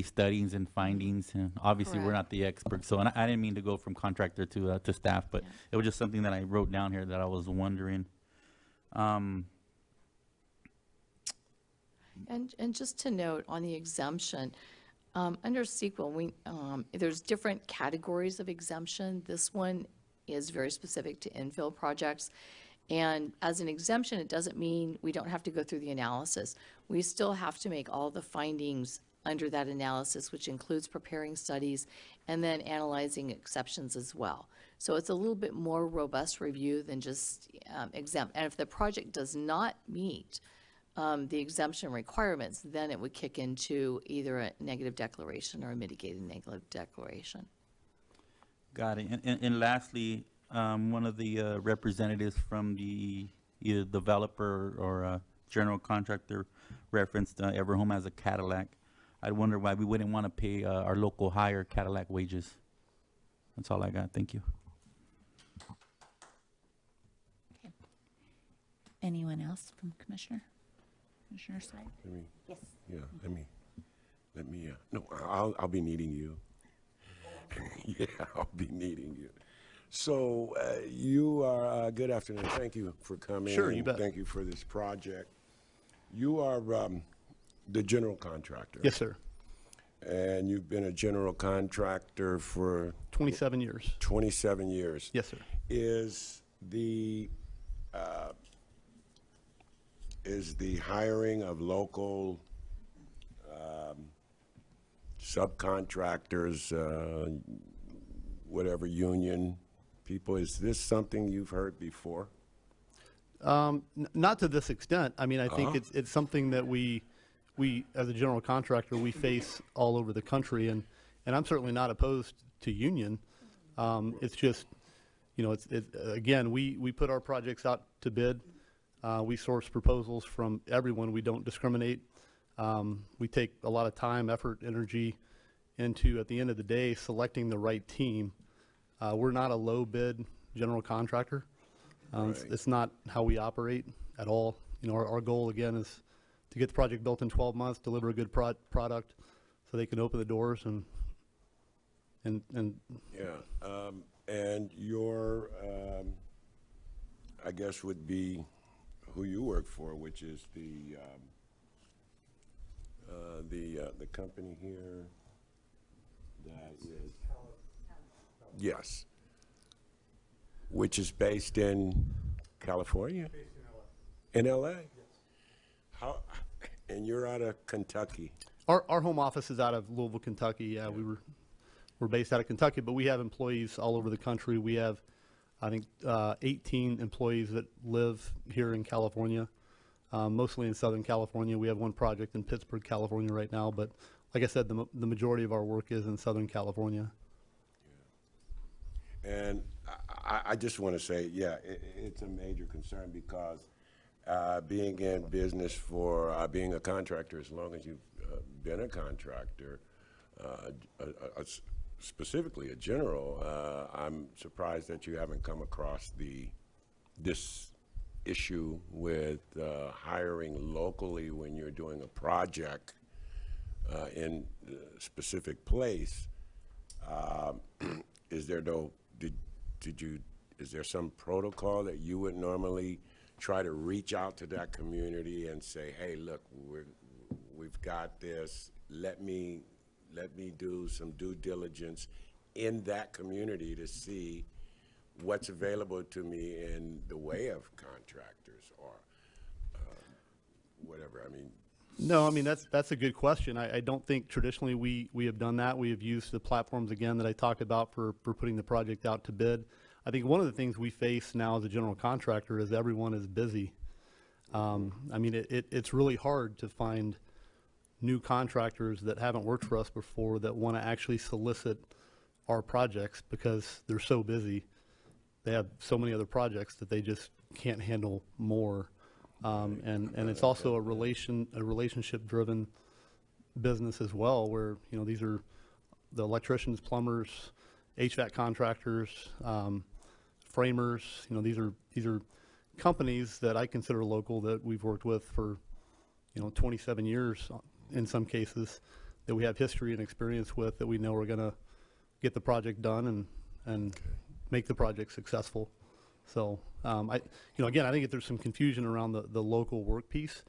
studies and findings. And obviously, we're not the experts. So and I didn't mean to go from contractor to staff, but it was just something that I wrote down here that I was wondering. And just to note on the exemption, under CEQA, there's different categories of exemption. This one is very specific to infill projects. And as an exemption, it doesn't mean we don't have to go through the analysis. We still have to make all the findings under that analysis, which includes preparing studies and then analyzing exceptions as well. So it's a little bit more robust review than just exempt. And if the project does not meet the exemption requirements, then it would kick into either a negative declaration or a mitigated negative declaration. Got it. And lastly, one of the representatives from the either developer or general contractor referenced Everhome as a Cadillac. I wonder why we wouldn't want to pay our local higher Cadillac wages. That's all I got. Thank you. Okay. Anyone else from Commissioner's side? Yes. Yeah, let me, no, I'll be needing you. Yeah, I'll be needing you. So, you are, good afternoon. Thank you for coming. Sure, you bet. Thank you for this project. You are the general contractor. Yes, sir. And you've been a general contractor for 27 years. 27 years. Yes, sir. Is the hiring of local subcontractors, whatever union people, is this something you've heard before? Not to this extent. I mean, I think it's something that we as a general contractor, we face all over the country, and I'm certainly not opposed to union. It's just, you know, again, we put our projects out to bid. We source proposals from everyone. We don't discriminate. We take a lot of time, effort, energy into, at the end of the day, selecting the right team. We're not a low bid general contractor. It's not how we operate at all. You know, our goal again is to get the project built in 12 months, deliver a good product, so they can open the doors and. Yeah, and your, I guess, would be who you work for, which is the company here. That is. Yes. Which is based in California? Based in LA. In LA? Yes. How, and you're out of Kentucky? Our home office is out of Louisville, Kentucky. Yeah, we're based out of Kentucky, but we have employees all over the country. We have I think 18 employees that live here in California, mostly in Southern California. We have one project in Pittsburgh, California right now, but like I said, the majority of our work is in Southern California. And I just want to say, yeah, it's a major concern because being in business for being a contractor, as long as you've been a contractor, specifically a general, I'm surprised that you haven't come across this issue with hiring locally when you're doing a project in a specific place. Is there is there some protocol that you would normally try to reach out to that community and say, hey, look, we've got this, let me do some due diligence in that community to see what's available to me in the way of contractors or whatever? I mean, no, I mean, that's a good question. I don't think traditionally we have done that. We have used the platforms, again, that I talked about for putting the project out to bid. I think one of the things we face now as a general contractor is everyone is busy. I mean, it's really hard to find new contractors that haven't worked for us before that want to actually solicit our projects because they're so busy. They have so many other projects that they just can't handle more. And it's also a relationship-driven business as well, where, you know, these are the electricians, plumbers, HVAC contractors, framers. You know, these are companies that I consider local that we've worked with for, 27 years in some cases, that we have history and experience with, that we know are going to get the project done and make the project successful. So, again, I think there's some confusion around the local work piece.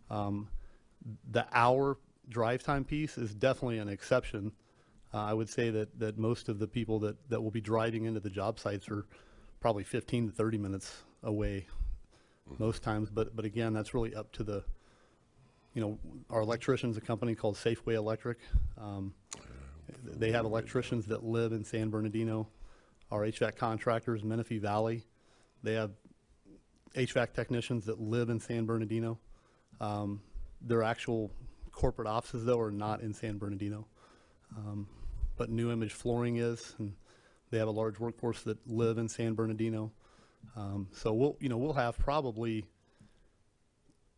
The hour drive time piece is definitely an exception. I would say that most of the people that will be driving into the job sites are probably 15 to 30 minutes away most times. But again, that's really up to the, our electrician's a company called Safeway Electric. They have electricians that live in San Bernardino. Our HVAC contractors, Menifee Valley, they have HVAC technicians that live in San Bernardino. Their actual corporate offices, though, are not in San Bernardino. But New Image Flooring is, and they have a large workforce that live in San Bernardino. So we'll have probably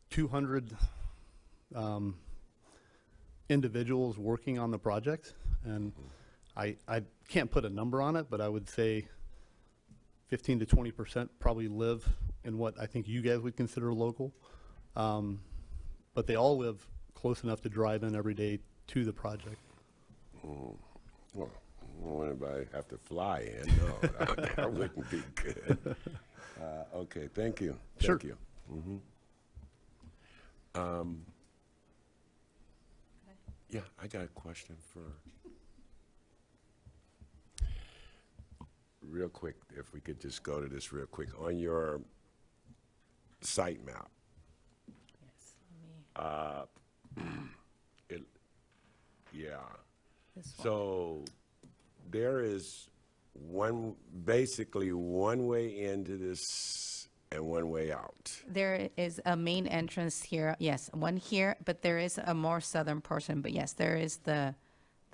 200 individuals working on the project, and I can't put a number on it, but I would say 15 to 20% probably live in what I think you guys would consider local. But they all live close enough to drive in every day to the project. Well, won't anybody have to fly in? No, that wouldn't be good. Okay, thank you. Sure. Thank you. Yeah, I got a question for, real quick, if we could just go to this real quick. On your site map, so there is basically one way into this and one way out. There is a main entrance here, yes, one here, but there is a more southern portion. But yes, there is the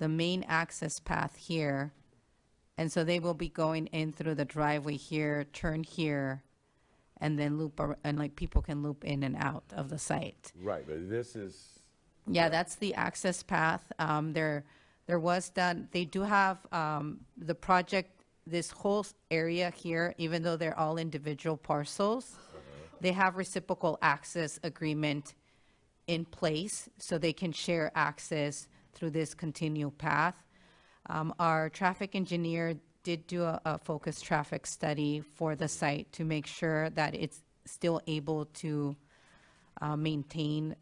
main access path here. And so they will be going in through the driveway here, turn here, and then loop, and like people can loop in and out of the site. Right, but this is. Yeah, that's the access path. There was done, they do have the project, this whole area here, even though they're all individual parcels, they have reciprocal access agreement in place so they can share access through this continual path. Our traffic engineer did do a focused traffic study for the site to make sure that it's still able to maintain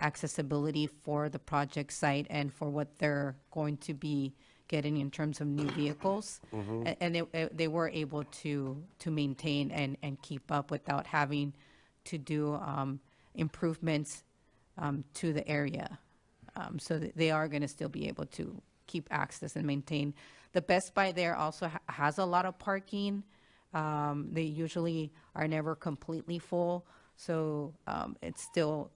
accessibility for the project site and for what they're going to be getting in terms of new vehicles. And they were able to maintain and keep up without having to do improvements to the area. So they are going to still be able to keep access and maintain. The Best Buy there also has a lot of parking. They usually are never completely full, so it's still,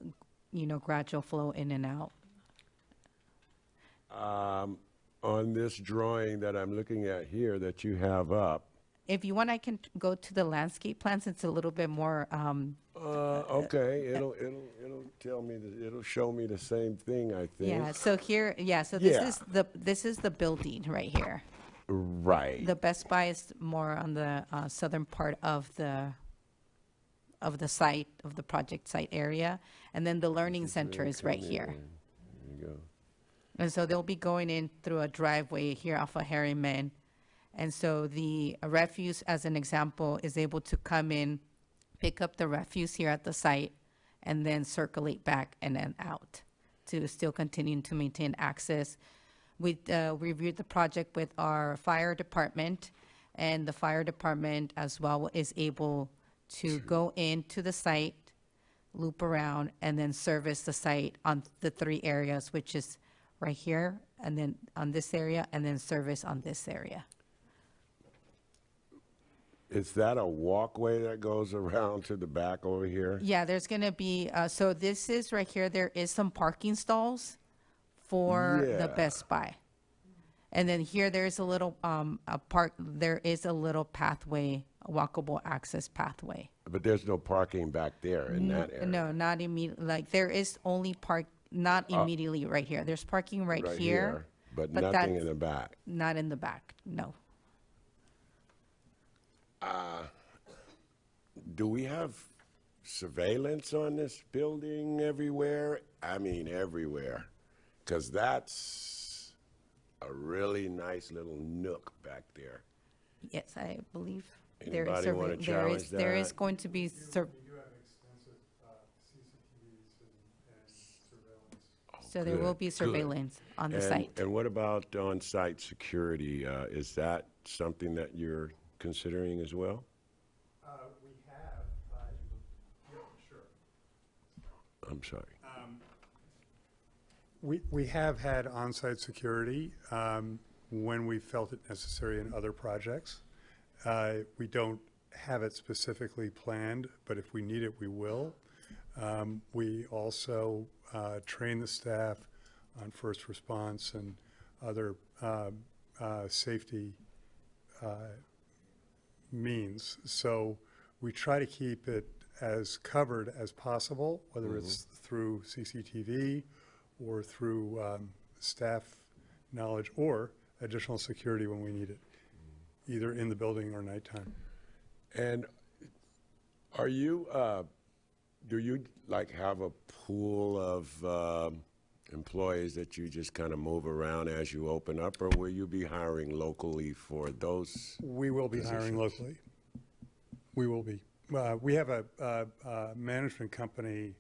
gradual flow in and out. On this drawing that I'm looking at here that you have up, If you want, I can go to the landscape plans. It's a little bit more, okay, it'll tell me, it'll show me the same thing, I think. yeah, so here, so Yeah. this is the building right here. Right. The Best Buy is more on the southern part of the site, of the project site area. And then the Learning Center is right here. There you go. And so they'll be going in through a driveway here off of Harriman. And so the refuse, as an example, is able to come in, pick up the refuse here at the site, and then circulate back and then out to still continue to maintain access. We reviewed the project with our fire department, and the fire department as well is able to go into the site, loop around, and then service the site on the 3 areas, which is right here, and then on this area, and then service on this area. Is that a walkway that goes around to the back over here? Yeah, there's going to be, so this is right here, there is some parking stalls for the Yeah. Best Buy. And then here, there's a little, there is a little pathway, a walkable access pathway. But there's no parking back there in that area? No, not immediately, like, there is only not immediately right here. There's parking right here. But but nothing that's in the back? Not in the back, no. Do we have surveillance on this building everywhere? I mean, everywhere. Because that's a really nice little nook back there. Yes, I believe there is, Anybody wanna challenge there is that? going to be, We do have extensive CCTVs and surveillance. so there will be Good. surveillance on the site. And what about on-site security? Is that something that you're considering as well? We have, yeah, sure. I'm sorry. We have had on-site security when we felt it necessary in other projects. We don't have it specifically planned, but if we need it, we will. We also train the staff on first response and other safety means. So we try to keep it as covered as possible, whether it's through CCTV or through staff knowledge or additional security when we need it, either in the building or nighttime. And are you, do you like have a pool of employees that you just kind of move around as you open up, or will you be hiring locally for those? We will be hiring positions? locally. We will be. We have a management company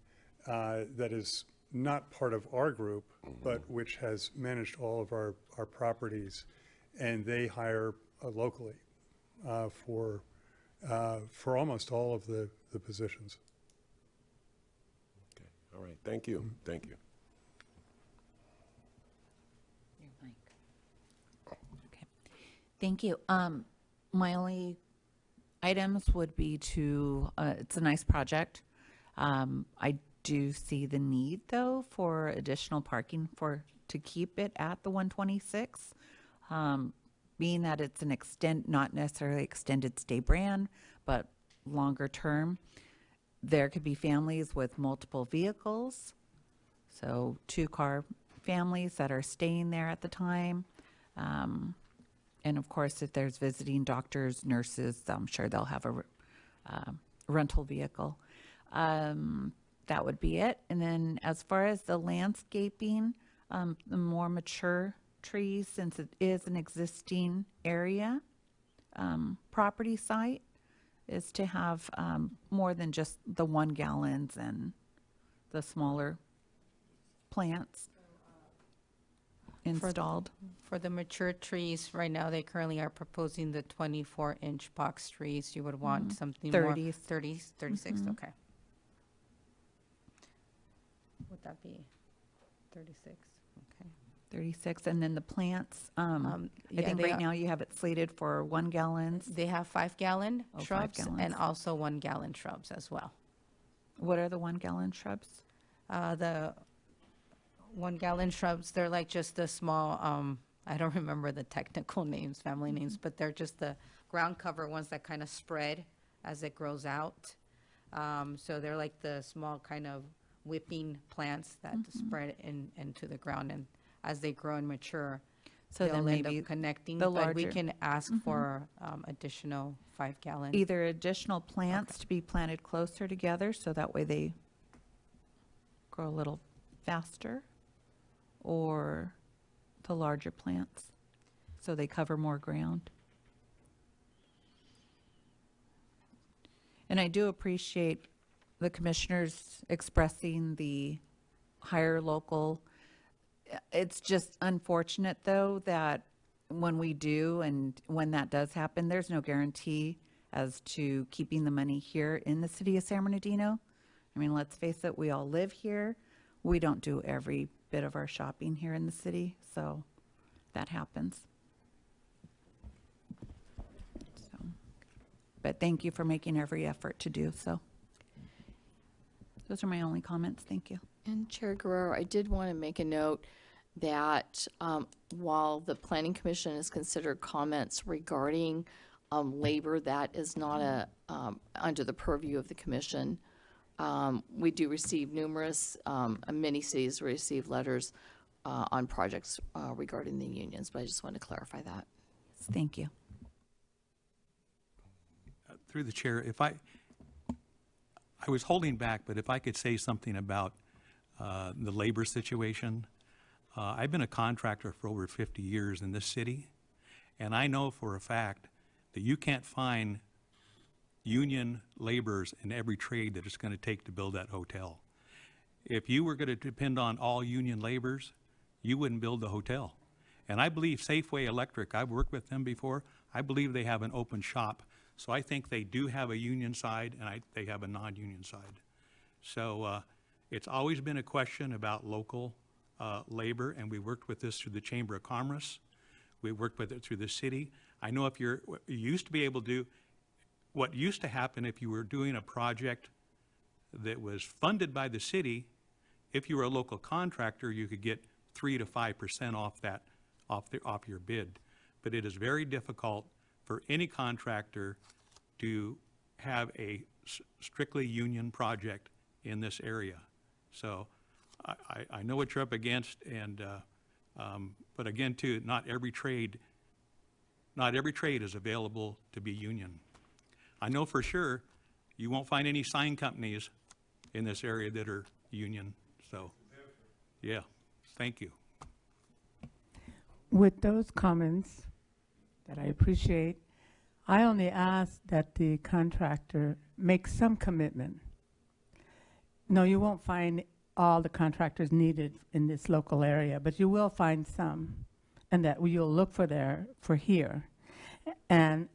that is not part of our group, but which has managed all of our properties, and they hire locally for almost all of the positions. Okay, all right, thank you, thank you. Your mic. Okay. Thank you. My only items would be to, it's a nice project. I do see the need, though, for additional parking to keep it at the 126. Being that it's an not necessarily extended stay brand, but longer term. There could be families with multiple vehicles, so 2-car families that are staying there at the time. And of course, if there's visiting doctors, nurses, I'm sure they'll have a rental vehicle. That would be it. And then as far as the landscaping, the more mature trees, since it is an existing area, property site, is to have more than just the 1 gallons and the smaller plants installed. For the mature trees, right now, they currently are proposing the 24-inch box trees. You would want something more. 30s. 30s, 36, okay. Would that be 36? Okay. 36, and then the plants, I yeah, think they right are- now you have it slated for 1 gallons. They have 5-gallon Oh, 5 shrubs and gallons. also 1-gallon shrubs as well. What are the 1 gallon shrubs? The 1-gallon shrubs, they're like just the small, I don't remember the technical names, family names, but they're just the ground cover ones that kind of spread as it grows out. So they're like the small kind of whipping plants that spread into the ground, and as they grow and mature, So they'll then end maybe up connecting, the but we larger- can ask for additional 5-gallon. Either additional plants to be planted closer together, so that way they grow a little faster, or the larger plants, so they cover more ground. And I do appreciate the commissioners expressing the higher local. It's just unfortunate, though, that when we do and when that does happen, there's no guarantee as to keeping the money here in the city of San Bernardino. I mean, let's face it, we all live here. We don't do every bit of our shopping here in the city, so that happens. So, but thank you for making every effort to do so. Those are my only comments. Thank you. And Chair Guerrero, I did want to make a note that while the Planning Commission has considered comments regarding labor, that is not under the purview of the commission. We do receive numerous, many cities receive letters on projects regarding the unions, but I just wanted to clarify that. Thank you. Through the chair, if I was holding back, but if I could say something about the labor situation. I've been a contractor for over 50 years in this city, and I know for a fact that you can't find union laborers in every trade that it's going to take to build that hotel. If you were going to depend on all union laborers, you wouldn't build the hotel. And I believe Safeway Electric, I've worked with them before, I believe they have an open shop. So I think they do have a union side, and they have a non-union side. So it's always been a question about local labor, and we worked with this through the Chamber of Commerce. We worked with it through the city. I know if you used to be able to do, what used to happen if you were doing a project that was funded by the city, if you were a local contractor, you could get 3 to 5% off that, off your bid. But it is very difficult for any contractor to have a strictly union project in this area. So I know what you're up against, and but again, too, not every trade is available to be union. I know for sure you won't find any sign companies in this area that are union. So, yeah, thank you. With those comments that I appreciate, I only ask that the contractor make some commitment. No, you won't find all the contractors needed in this local area, but you will find some, and that you'll look for here. And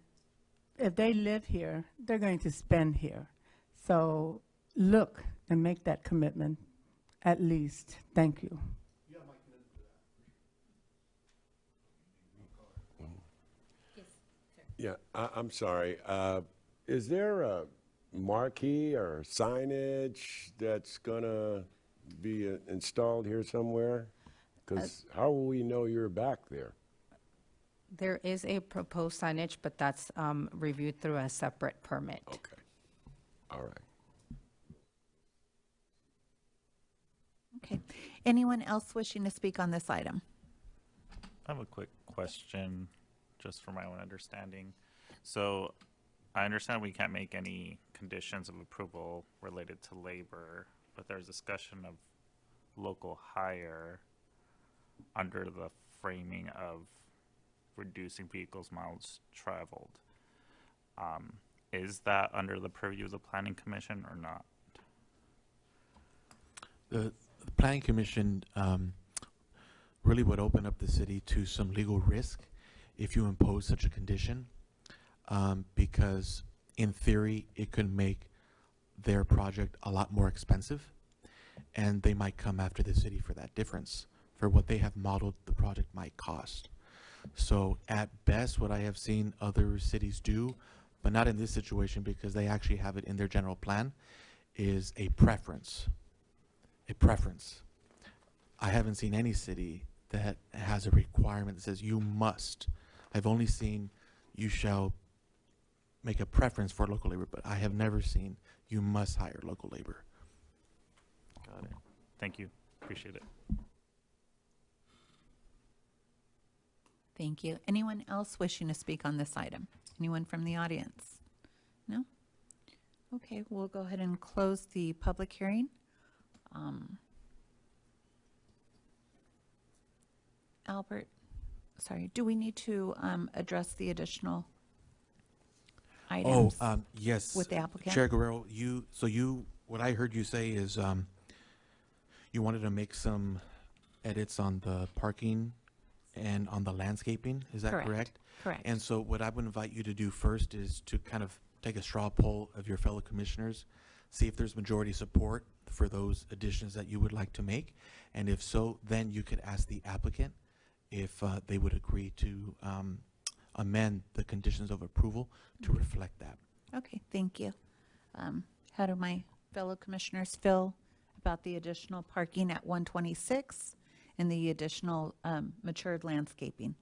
if they live here, they're going to spend here. So look and make that commitment at least. Thank you. Yeah, I'm sorry. Is there a marquee or signage that's gonna be installed here somewhere? Because how will we know you're back there? There is a proposed signage, but that's reviewed through a separate permit. Okay, all right. Okay. Anyone else wishing to speak on this item? I have a quick question, just for my own understanding. So I understand we can't make any conditions of approval related to labor, but there's discussion of local hire under the framing of reducing vehicles miles traveled. Is that under the purview of the Planning Commission or not? The Planning Commission really would open up the city to some legal risk if you impose such a condition, because in theory it could make their project a lot more expensive, and they might come after the city for that difference for what they have modeled the project might cost. So at best, what I have seen other cities do, but not in this situation because they actually have it in their general plan, is a preference. A preference. I haven't seen any city that has a requirement that says you must. I've only seen you shall make a preference for local labor, but I have never seen you must hire local labor. Got it. Thank you. Appreciate it. Thank you. Anyone else wishing to speak on this item? Anyone from the audience? No? Okay, we'll go ahead and close the public hearing. Albert, sorry, do we need to address the additional items? Yes. With the applicant? Chair Guerrero, what I heard you say is you wanted to make some edits on the parking and on the landscaping, is that correct? Correct. And so what I would invite you to do first is to kind of take a straw poll of your fellow commissioners, see if there's majority support for those additions that you would like to make. And if so, then you could ask the applicant if they would agree to amend the conditions of approval to reflect that. Okay, thank you. How do my fellow commissioners feel about the additional parking at 126 and the additional matured landscaping?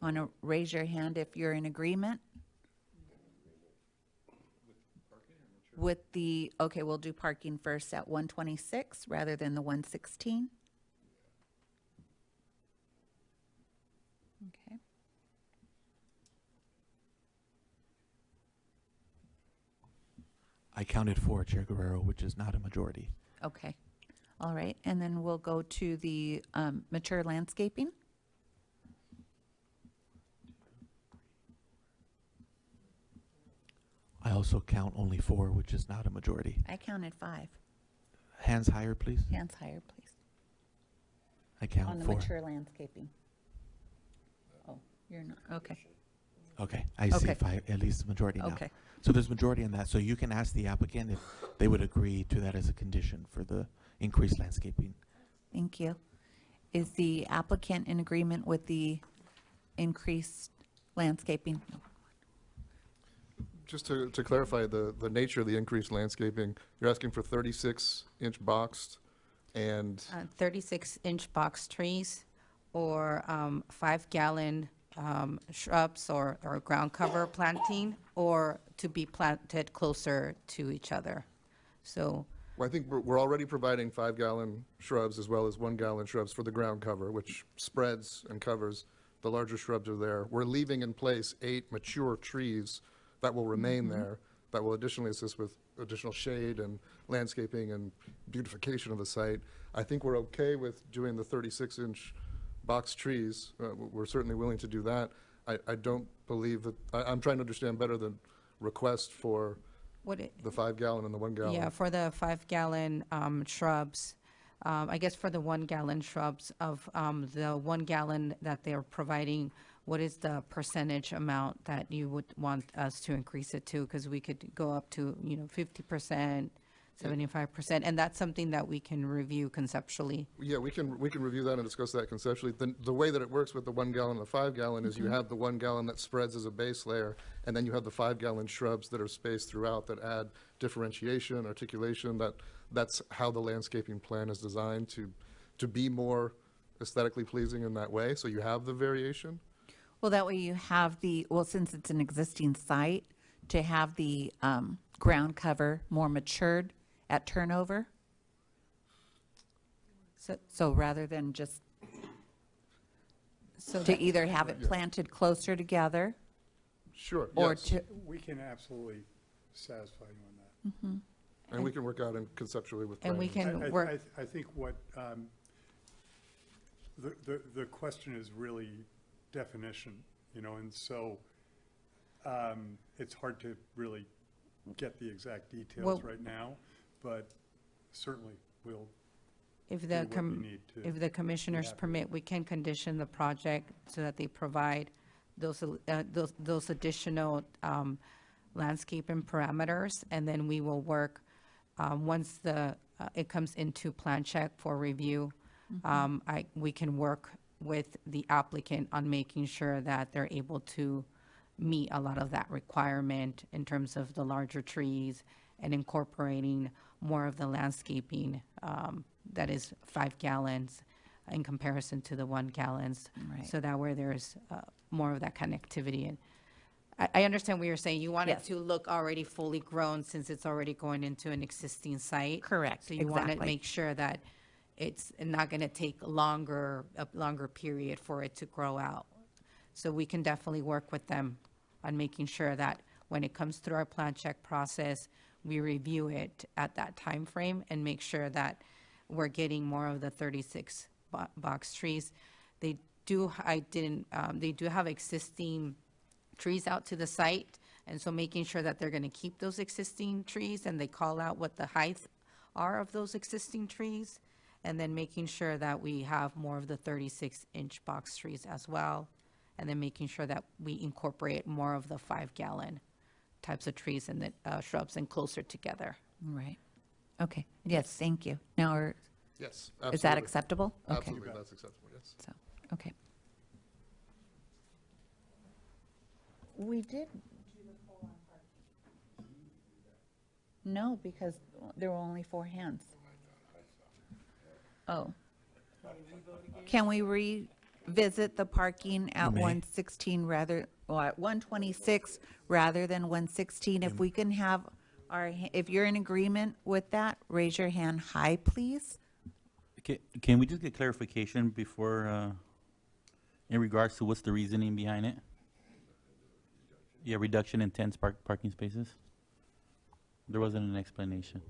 Want to raise your hand if you're in agreement? With the, okay, we'll do parking first at 126 rather than the 116. Okay. I counted 4, Chair Guerrero, which is not a majority. Okay. All right. And then we'll go to the mature landscaping. I also count only 4, which is not a majority. I counted 5. Hands higher, please. Hands higher, please. I count On the 4. mature landscaping. Oh, you're not, okay. Okay, I see Okay. 5, at least the majority now. Okay. So there's majority in that. So you can ask the applicant if they would agree to that as a condition for the increased landscaping. Thank you. Is the applicant in agreement with the increased landscaping? No. Just to clarify the nature of the increased landscaping, you're asking for 36-inch boxed and 36-inch box trees or 5-gallon shrubs or ground cover planting, or to be planted closer to each other. So well, I think we're already providing 5-gallon shrubs as well as 1-gallon shrubs for the ground cover, which spreads and covers. The larger shrubs are there. We're leaving in place 8 mature trees that will remain there, that will additionally assist with additional shade and landscaping and beautification of the site. I think we're okay with doing the 36-inch box trees. We're certainly willing to do that. I don't believe that, I'm trying to understand better the request for the 5-gallon and the 1-gallon. yeah, for the 5-gallon shrubs, I guess for the 1-gallon shrubs of the 1 gallon that they're providing, what is the percentage amount that you would want us to increase it to? Because we could go up to, 50%, 75%, and that's something that we can review conceptually. Yeah, we can review that and discuss that conceptually. The way that it works with the 1-gallon and the 5-gallon is you have the 1-gallon that spreads as a base layer, and then you have the 5-gallon shrubs that are spaced throughout that add differentiation, articulation. That's how the landscaping plan is designed to be more aesthetically pleasing in that way. So you have the variation. Well, that way you have well, since it's an existing site, to have the ground cover more matured at turnover. So rather than just, to either have it planted closer together. Sure, Or yes. to, We can absolutely satisfy you on that. And we can work out and conceptually with And we planning. can work, I think what, the question is really definition, and so it's hard to really get the exact details Well- right now, but certainly we'll if do the, what we need to. if the commissioners happy. permit, we can condition the project so that they provide those additional landscaping parameters, and then we will work, once the it comes into plan check for review, we can work with the applicant on making sure that they're able to meet a lot of that requirement in terms of the larger trees and incorporating more of the landscaping that is 5 gallons in comparison to the 1 gallons. Right. So that where there's more of that connectivity. And I understand what you're saying. You want it Yes. to look already fully grown since it's already going into an existing site. Correct, So you want to exactly. make sure that it's not going to take a longer period for it to grow out. So we can definitely work with them on making sure that when it comes through our plan check process, we review it at that time frame and make sure that we're getting more of the 36 box trees. They do have existing trees out to the site, and so making sure that they're going to keep those existing trees and they call out what the heights are of those existing trees, and then making sure that we have more of the 36-inch box trees as well, and then making sure that we incorporate more of the 5-gallon types of trees and the shrubs and closer together. Right. Okay. Yes, thank you. Now, Yes, is that absolutely. acceptable? Okay. Absolutely, that's acceptable, yes. So, okay. We did. No, because there were only 4 hands. Oh. Can we revisit the parking at may. 116 at 126 rather than 116? If we can have if you're in agreement with that, raise your hand high, please. Can we just get clarification before, in regards to what's the reasoning behind it? Yeah, reduction in 10 parking spaces? There wasn't an explanation.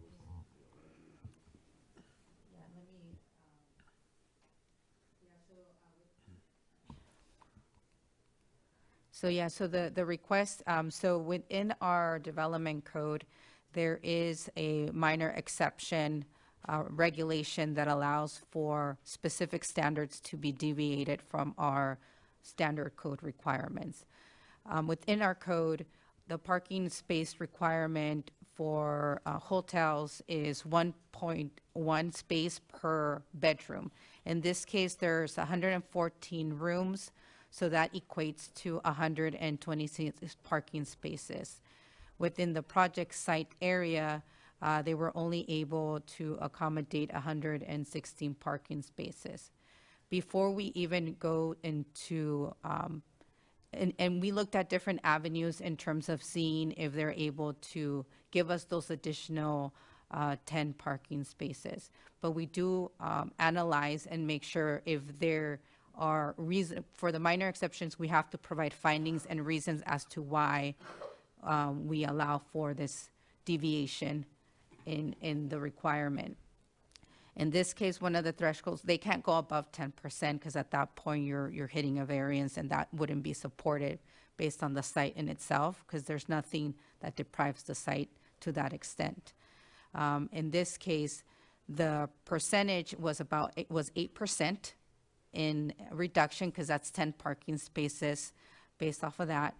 So the request, so within our development code, there is a minor exception regulation that allows for specific standards to be deviated from our standard code requirements. Within our code, the parking space requirement for hotels is 1.1 space per bedroom. In this case, there's 114 rooms, so that equates to 126 parking spaces. Within the project site area, they were only able to accommodate 116 parking spaces. Before we even go into, and we looked at different avenues in terms of seeing if they're able to give us those additional 10 parking spaces. But we do analyze and make sure if there are reason for the minor exceptions, we have to provide findings and reasons as to why we allow for this deviation in the requirement. In this case, one of the thresholds, they can't go above 10% because at that point you're hitting a variance, and that wouldn't be supported based on the site in itself because there's nothing that deprives the site to that extent. In this case, the percentage was 8% in reduction because that's 10 parking spaces based off of that.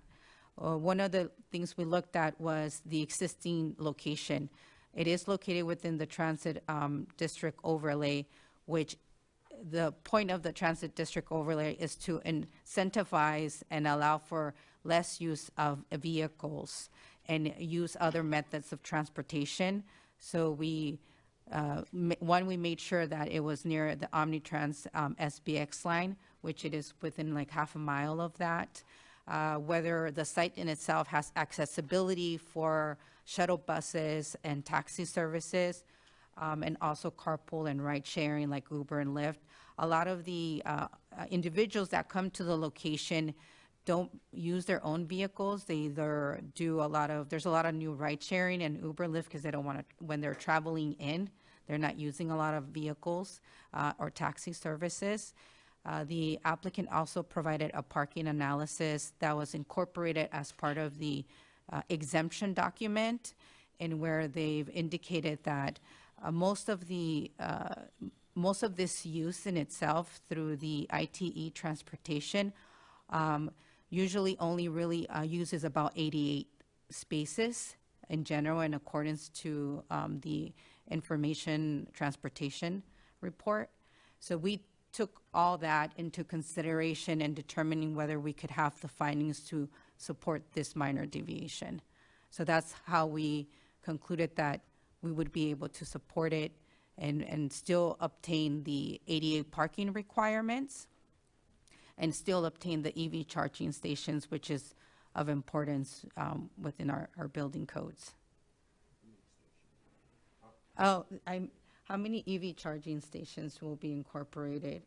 One of the things we looked at was the existing location. It is located within the transit district overlay, which the point of the transit district overlay is to incentivize and allow for less use of vehicles and use other methods of transportation. So we made sure that it was near the Omnitrans SBX line, which it is within like half a mile of that. Whether the site in itself has accessibility for shuttle buses and taxi services, and also carpool and ride sharing like Uber and Lyft. A lot of the individuals that come to the location don't use their own vehicles. They either do there's a lot of new ride sharing and Uber, Lyft, because they don't want to, when they're traveling in, they're not using a lot of vehicles or taxi services. The applicant also provided a parking analysis that was incorporated as part of the exemption document, and where they've indicated that most of this use in itself through the ITE transportation usually only really uses about 88 spaces in general in accordance to the information transportation report. So we took all that into consideration in determining whether we could have the findings to support this minor deviation. So that's how we concluded that we would be able to support it and still obtain the ADA parking requirements and still obtain the EV charging stations, which is of importance within our building codes. Oh, how many EV charging stations will be incorporated?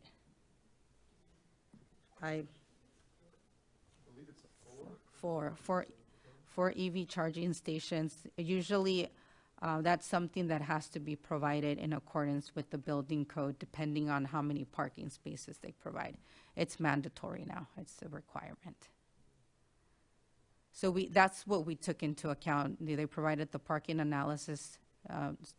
I believe it's four EV charging stations. Usually, that's something that has to be provided in accordance with the building code, depending on how many parking spaces they provide. It's mandatory now. It's a requirement. So that's what we took into account. They provided the parking analysis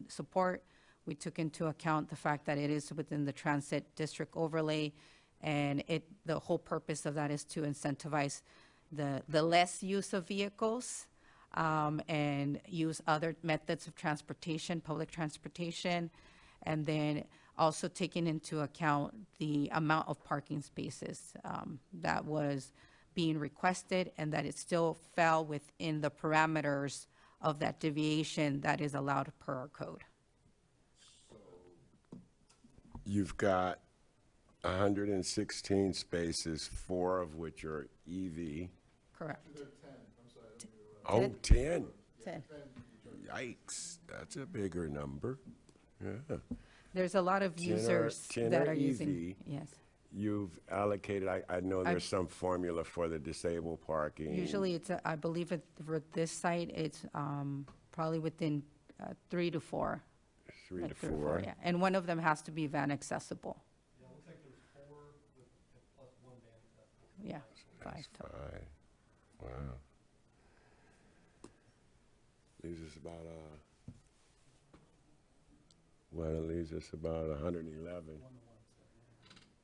support. We took into account the fact that it is within the transit district overlay, and the whole purpose of that is to incentivize the less use of vehicles and use other methods of transportation, public transportation, and then also taking into account the amount of parking spaces that was being requested, and that it still fell within the parameters of that deviation that is allowed per our code. You've got 116 spaces, 4 of which are EV. Correct. Oh, 10. 10. Yikes, that's a bigger number. Yeah. There's a lot of 10 users 10 that are are using, EV. yes. You've allocated, I know there's some formula for the disabled parking. Usually it's, I believe for this site, it's probably within 3 to 4. 3 Like to 4. Yeah, and one of them has to be van accessible. Yeah, it looks like there's 4 plus 1 van. Yeah, 5 total. 5. Wow. Leaves us about, it leaves us about 111.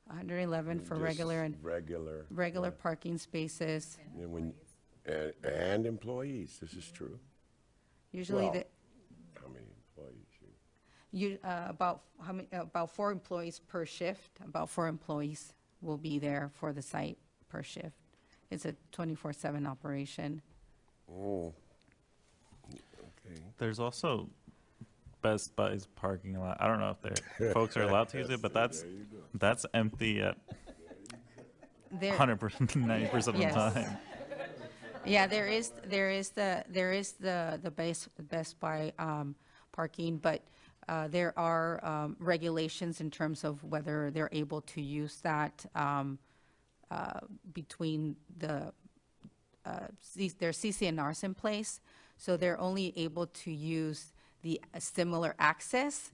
111 for Just regular and regular. regular right. parking spaces. And employees, this is true. Usually Well, how many employees? about 4 employees per shift. About 4 employees will be there for the site per shift. It's a 24/7 operation. Oh. Okay. There's also Best Buy's parking lot. I don't know if folks are allowed to use it, but that's empty at There- 100%, 90% of the Yes. time. Yeah, there is the Best Buy parking, but there are regulations in terms of whether they're able to use that between their CCNRs in place, so they're only able to use the similar access,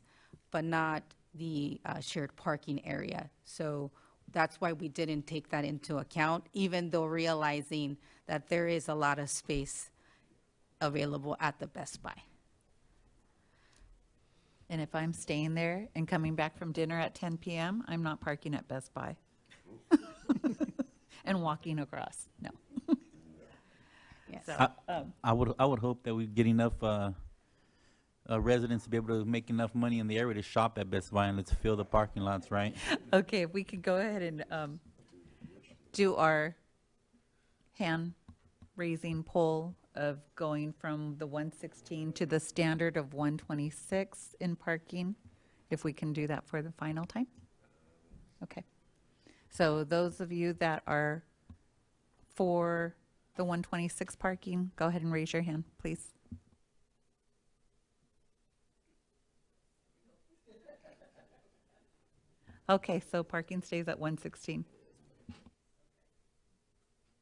but not the shared parking area. So that's why we didn't take that into account, even though realizing that there is a lot of space available at the Best Buy. And if I'm staying there and coming back from dinner at 10 p.m., I'm not parking at Best Buy. And walking across, no. Yes. So, I would hope that we get enough residents to be able to make enough money in the area to shop at Best Buy, and let's fill the parking lots, right? Okay, if we could go ahead and do our hand-raising poll of going from the 116 to the standard of 126 in parking, if we can do that for the final time? Okay. So those of you that are for the 126 parking, go ahead and raise your hand, please. Okay, so parking stays at 116.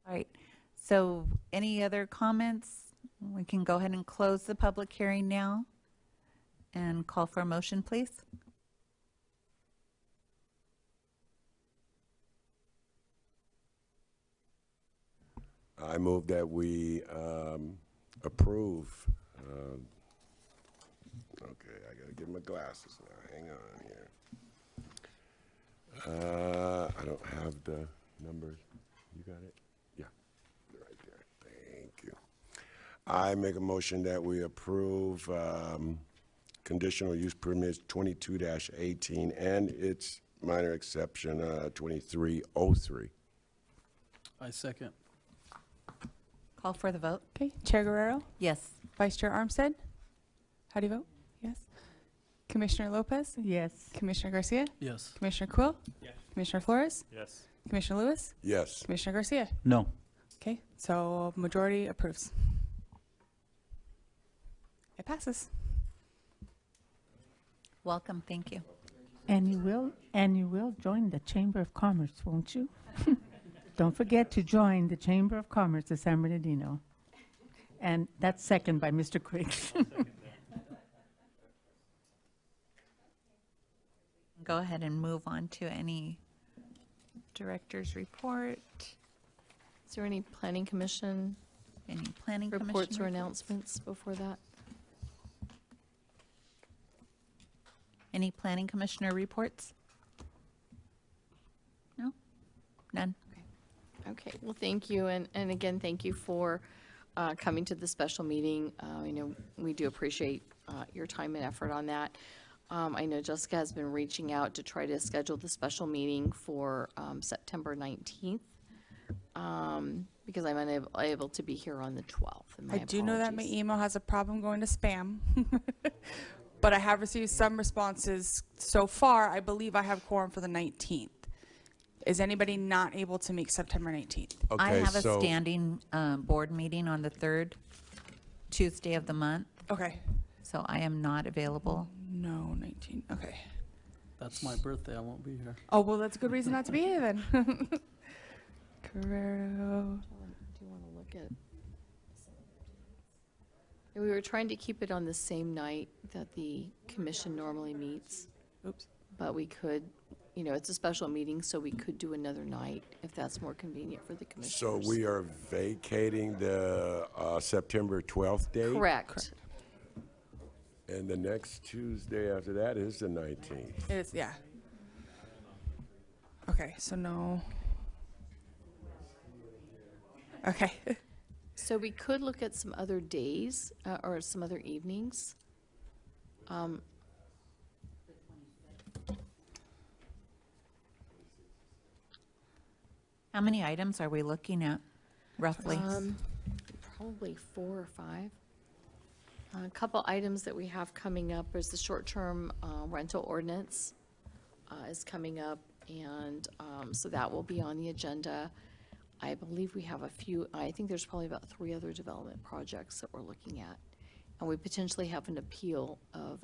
All right, so any other comments? We can go ahead and close the public hearing now and call for a motion, please. I move that we approve. Okay, I gotta get my glasses now. Hang on here. I don't have the numbers. You got it? Yeah, they're right there. Thank you. I make a motion that we approve conditional use permits 22-18 and its minor exception 2303. I second. Call for the vote. Okay, Chair Guerrero, Yes. Vice Chair Armstead. How do you vote? Yes. Commissioner Lopez, Yes. Commissioner Garcia, Yes. Commissioner Quill, Commissioner Flores, Yes. Commissioner Lewis, Yes. Commissioner Garcia. No. Okay, so majority approves. It passes. Welcome, thank you. And you will join the Chamber of Commerce, won't you? Don't forget to join the Chamber of Commerce of San Bernardino. And that's second by Mr. Quiggs. Go ahead and move on to any director's report, Is there any planning commission any planning commission reports or reports? announcements before that? Any planning commissioner reports? No? None? Okay, well, thank you, and again, thank you for coming to the special meeting. I know we do appreciate your time and effort on that. I know Jessica has been reaching out to try to schedule the special meeting for September 19th, because I'm unable to be here on the 12th. and my I do know that my apologies. email has a problem going to spam, but I have received some responses so far. I believe I have quorum for the 19th. Is anybody not able to make September 19th? I Okay, have a so standing board meeting on the 3rd Tuesday of the month, Okay. so I am not available. No, 19. Okay. That's my birthday. I won't be here. Oh, well, that's a good reason not to be here then. Guerrero. Do you want to look at? We were trying to keep it on the same night that the commission normally meets. Oops. But we could, it's a special meeting, so we could do another night if that's more convenient for the So commissioners. we are vacating the September 12th date? Correct. And the next Tuesday after that is the 19th. It is, yeah. Okay, so no. Okay. So we could look at some other days or some other evenings. How many items are we looking at, roughly? Probably 4 or 5. A couple items that we have coming up is the short-term rental ordinance is coming up, and so that will be on the agenda. I believe we have a few, I think there's probably about 3 other development projects that we're looking at. And we potentially have an appeal of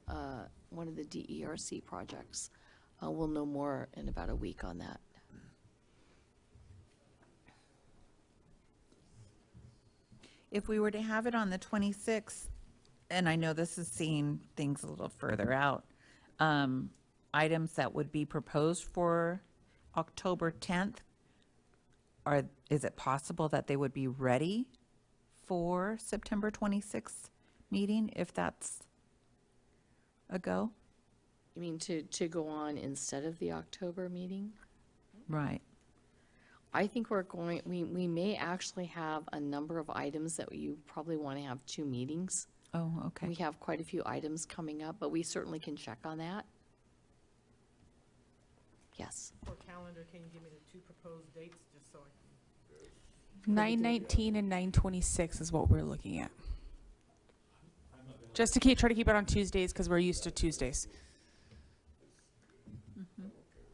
one of the DERC projects. We'll know more in about a week on that. If we were to have it on the 26th, and I know this is seeing things a little further out, items that would be proposed for October 10th, is it possible that they would be ready for September 26th meeting, if that's a go? You mean to go on instead of the October meeting? Right. I think we may actually have a number of items that you probably want to have 2 meetings. Oh, okay. We have quite a few items coming up, but we certainly can check on that. Yes. For calendar, can you give me the 2 proposed dates, just so I can? 9/19 and 9/26 is what we're looking at. Just to try to keep it on Tuesdays because we're used to Tuesdays.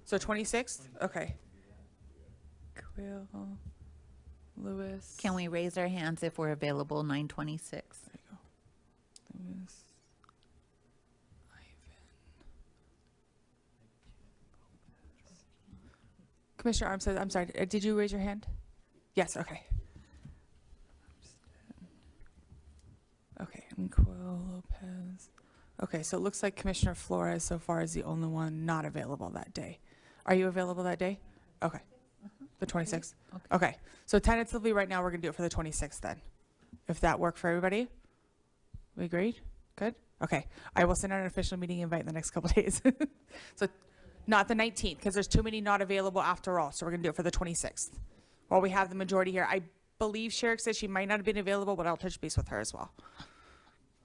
So 26th? Okay. Quill, Lewis. Can we raise our hands if we're available 9/26? There you go. Lewis. Ivan. Commissioner Armstead, I'm sorry, did you raise your hand? Yes, okay. Okay, and Quill, Lopez. Okay, so it looks like Commissioner Flores so far is the only one not available that day. Are you available that day? Okay. The 26th? Okay. So tentatively right now we're gonna do it for the 26th then. If that worked for everybody? We agreed? Good? Okay. I will send out an official meeting invite in the next couple days. So not the 19th, because there's too many not available after all. So we're gonna do it for the 26th. While we have the majority here. I believe Sherrick said she might not have been available, but I'll touch base with her as well.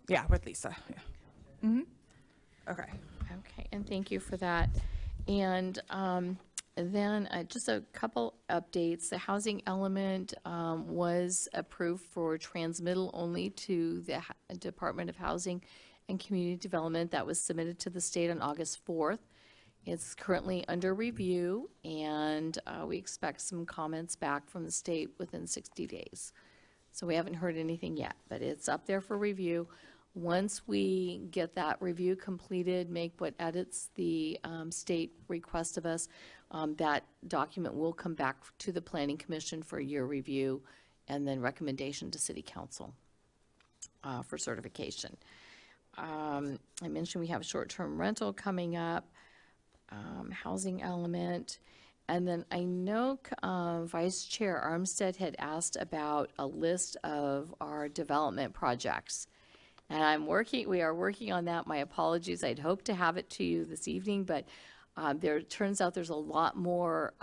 Yeah, with Lisa. Yeah. Okay. Okay, and thank you for that. And then just a couple updates. The housing element was approved for transmittal only to the Department of Housing and Community Development. That was submitted to the state on August 4th. It's currently under review, and we expect some comments back from the state within 60 days. So we haven't heard anything yet, but it's up there for review. Once we get that review completed, make what edits the state request of us, that document will come back to the Planning Commission for your review and then recommendation to City Council for certification. I mentioned we have short-term rental coming up, housing element, and then I know Vice Chair Armstead had asked about a list of our development projects. And we are working on that. My apologies. I'd hoped to have it to you this evening, but turns out there's a lot more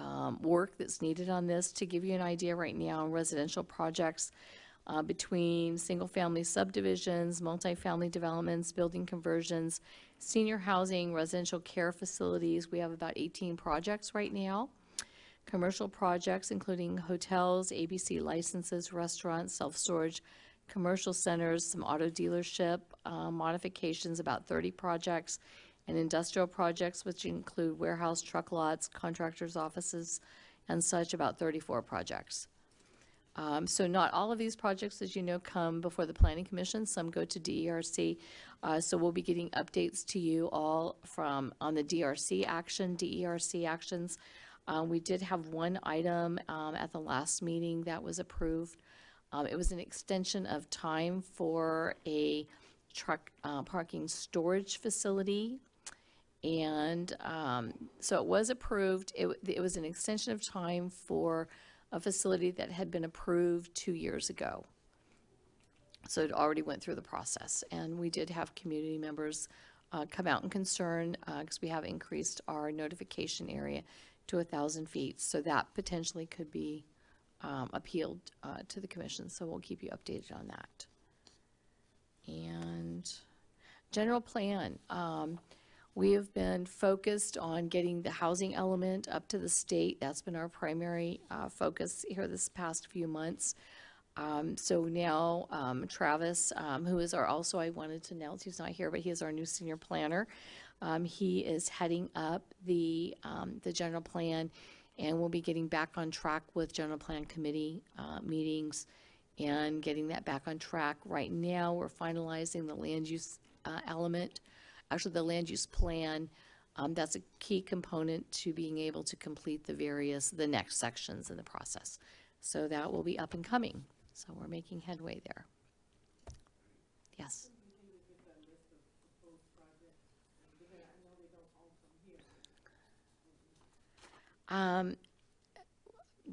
work that's needed on this. To give you an idea right now, residential projects between single-family subdivisions, multifamily developments, building conversions, senior housing, residential care facilities, we have about 18 projects right now. Commercial projects, including hotels, ABC licenses, restaurants, self-storage, commercial centers, some auto dealership modifications, about 30 projects, and industrial projects, which include warehouse, truck lots, contractors' offices, and such, about 34 projects. So not all of these projects, as you know, come before the Planning Commission. Some go to DERC. So we'll be getting updates to you all on the DERC actions. We did have one item at the last meeting that was approved. It was an extension of time for a truck parking storage facility. And so it was approved. It was an extension of time for a facility that had been approved 2 years ago. So it already went through the process. And we did have community members come out in concern because we have increased our notification area to 1,000 feet. So that potentially could be appealed to the commission, so we'll keep you updated on that. And general plan, we have been focused on getting the housing element up to the state. That's been our primary focus here this past few months. So now Travis, who is also, I wanted to announce, he's not here, but he is our new senior planner. He is heading up the general plan, and we'll be getting back on track with general plan committee meetings and getting that back on track. Right now, we're finalizing the land use element, actually the land use plan. That's a key component to being able to complete the next sections in the process. So that will be up and coming. So we're making headway there. Yes.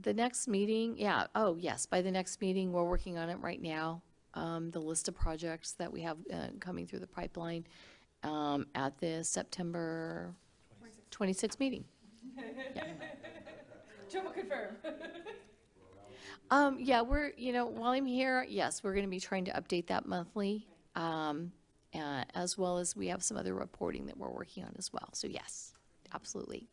The next meeting, yeah, oh yes, by the next meeting, we're working on it right now. The list of projects that we have coming through the pipeline at the September 26th meeting. Yeah. Triple confirm. Yeah, while I'm here, yes, we're going to be trying to update that monthly, as well as we have some other reporting that we're working on as well. So yes, absolutely.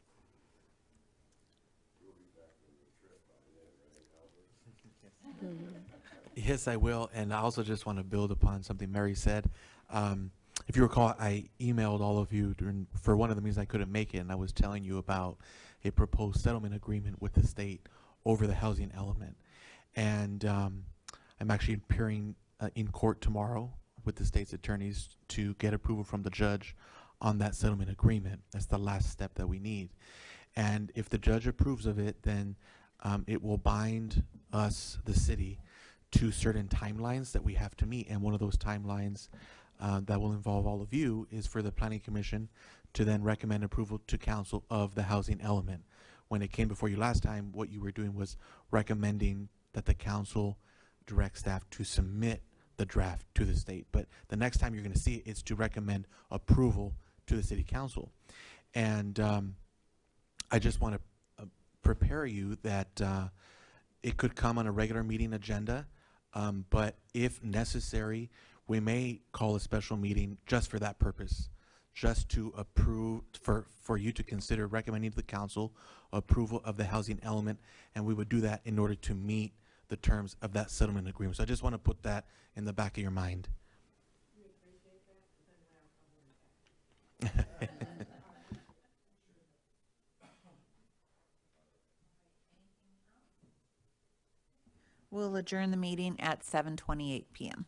Yes, I will. And I also just want to build upon something Mary said. If you recall, I emailed all of you for one of the meetings I couldn't make it, and I was telling you about a proposed settlement agreement with the state over the housing element. And I'm actually appearing in court tomorrow with the state's attorneys to get approval from the judge on that settlement agreement. That's the last step that we need. And if the judge approves of it, then it will bind us, the city, to certain timelines that we have to meet. And one of those timelines that will involve all of you is for the Planning Commission to then recommend approval to council of the housing element. When it came before you last time, what you were doing was recommending that the council direct staff to submit the draft to the state. But the next time you're going to see it, it's to recommend approval to the city council. And I just want to prepare you that it could come on a regular meeting agenda, but if necessary, we may call a special meeting just for that purpose, just to approve, for you to consider recommending to the council approval of the housing element, and we would do that in order to meet the terms of that settlement agreement. So I just want to put that in the back of your mind. We'll adjourn the meeting at 7:28 PM.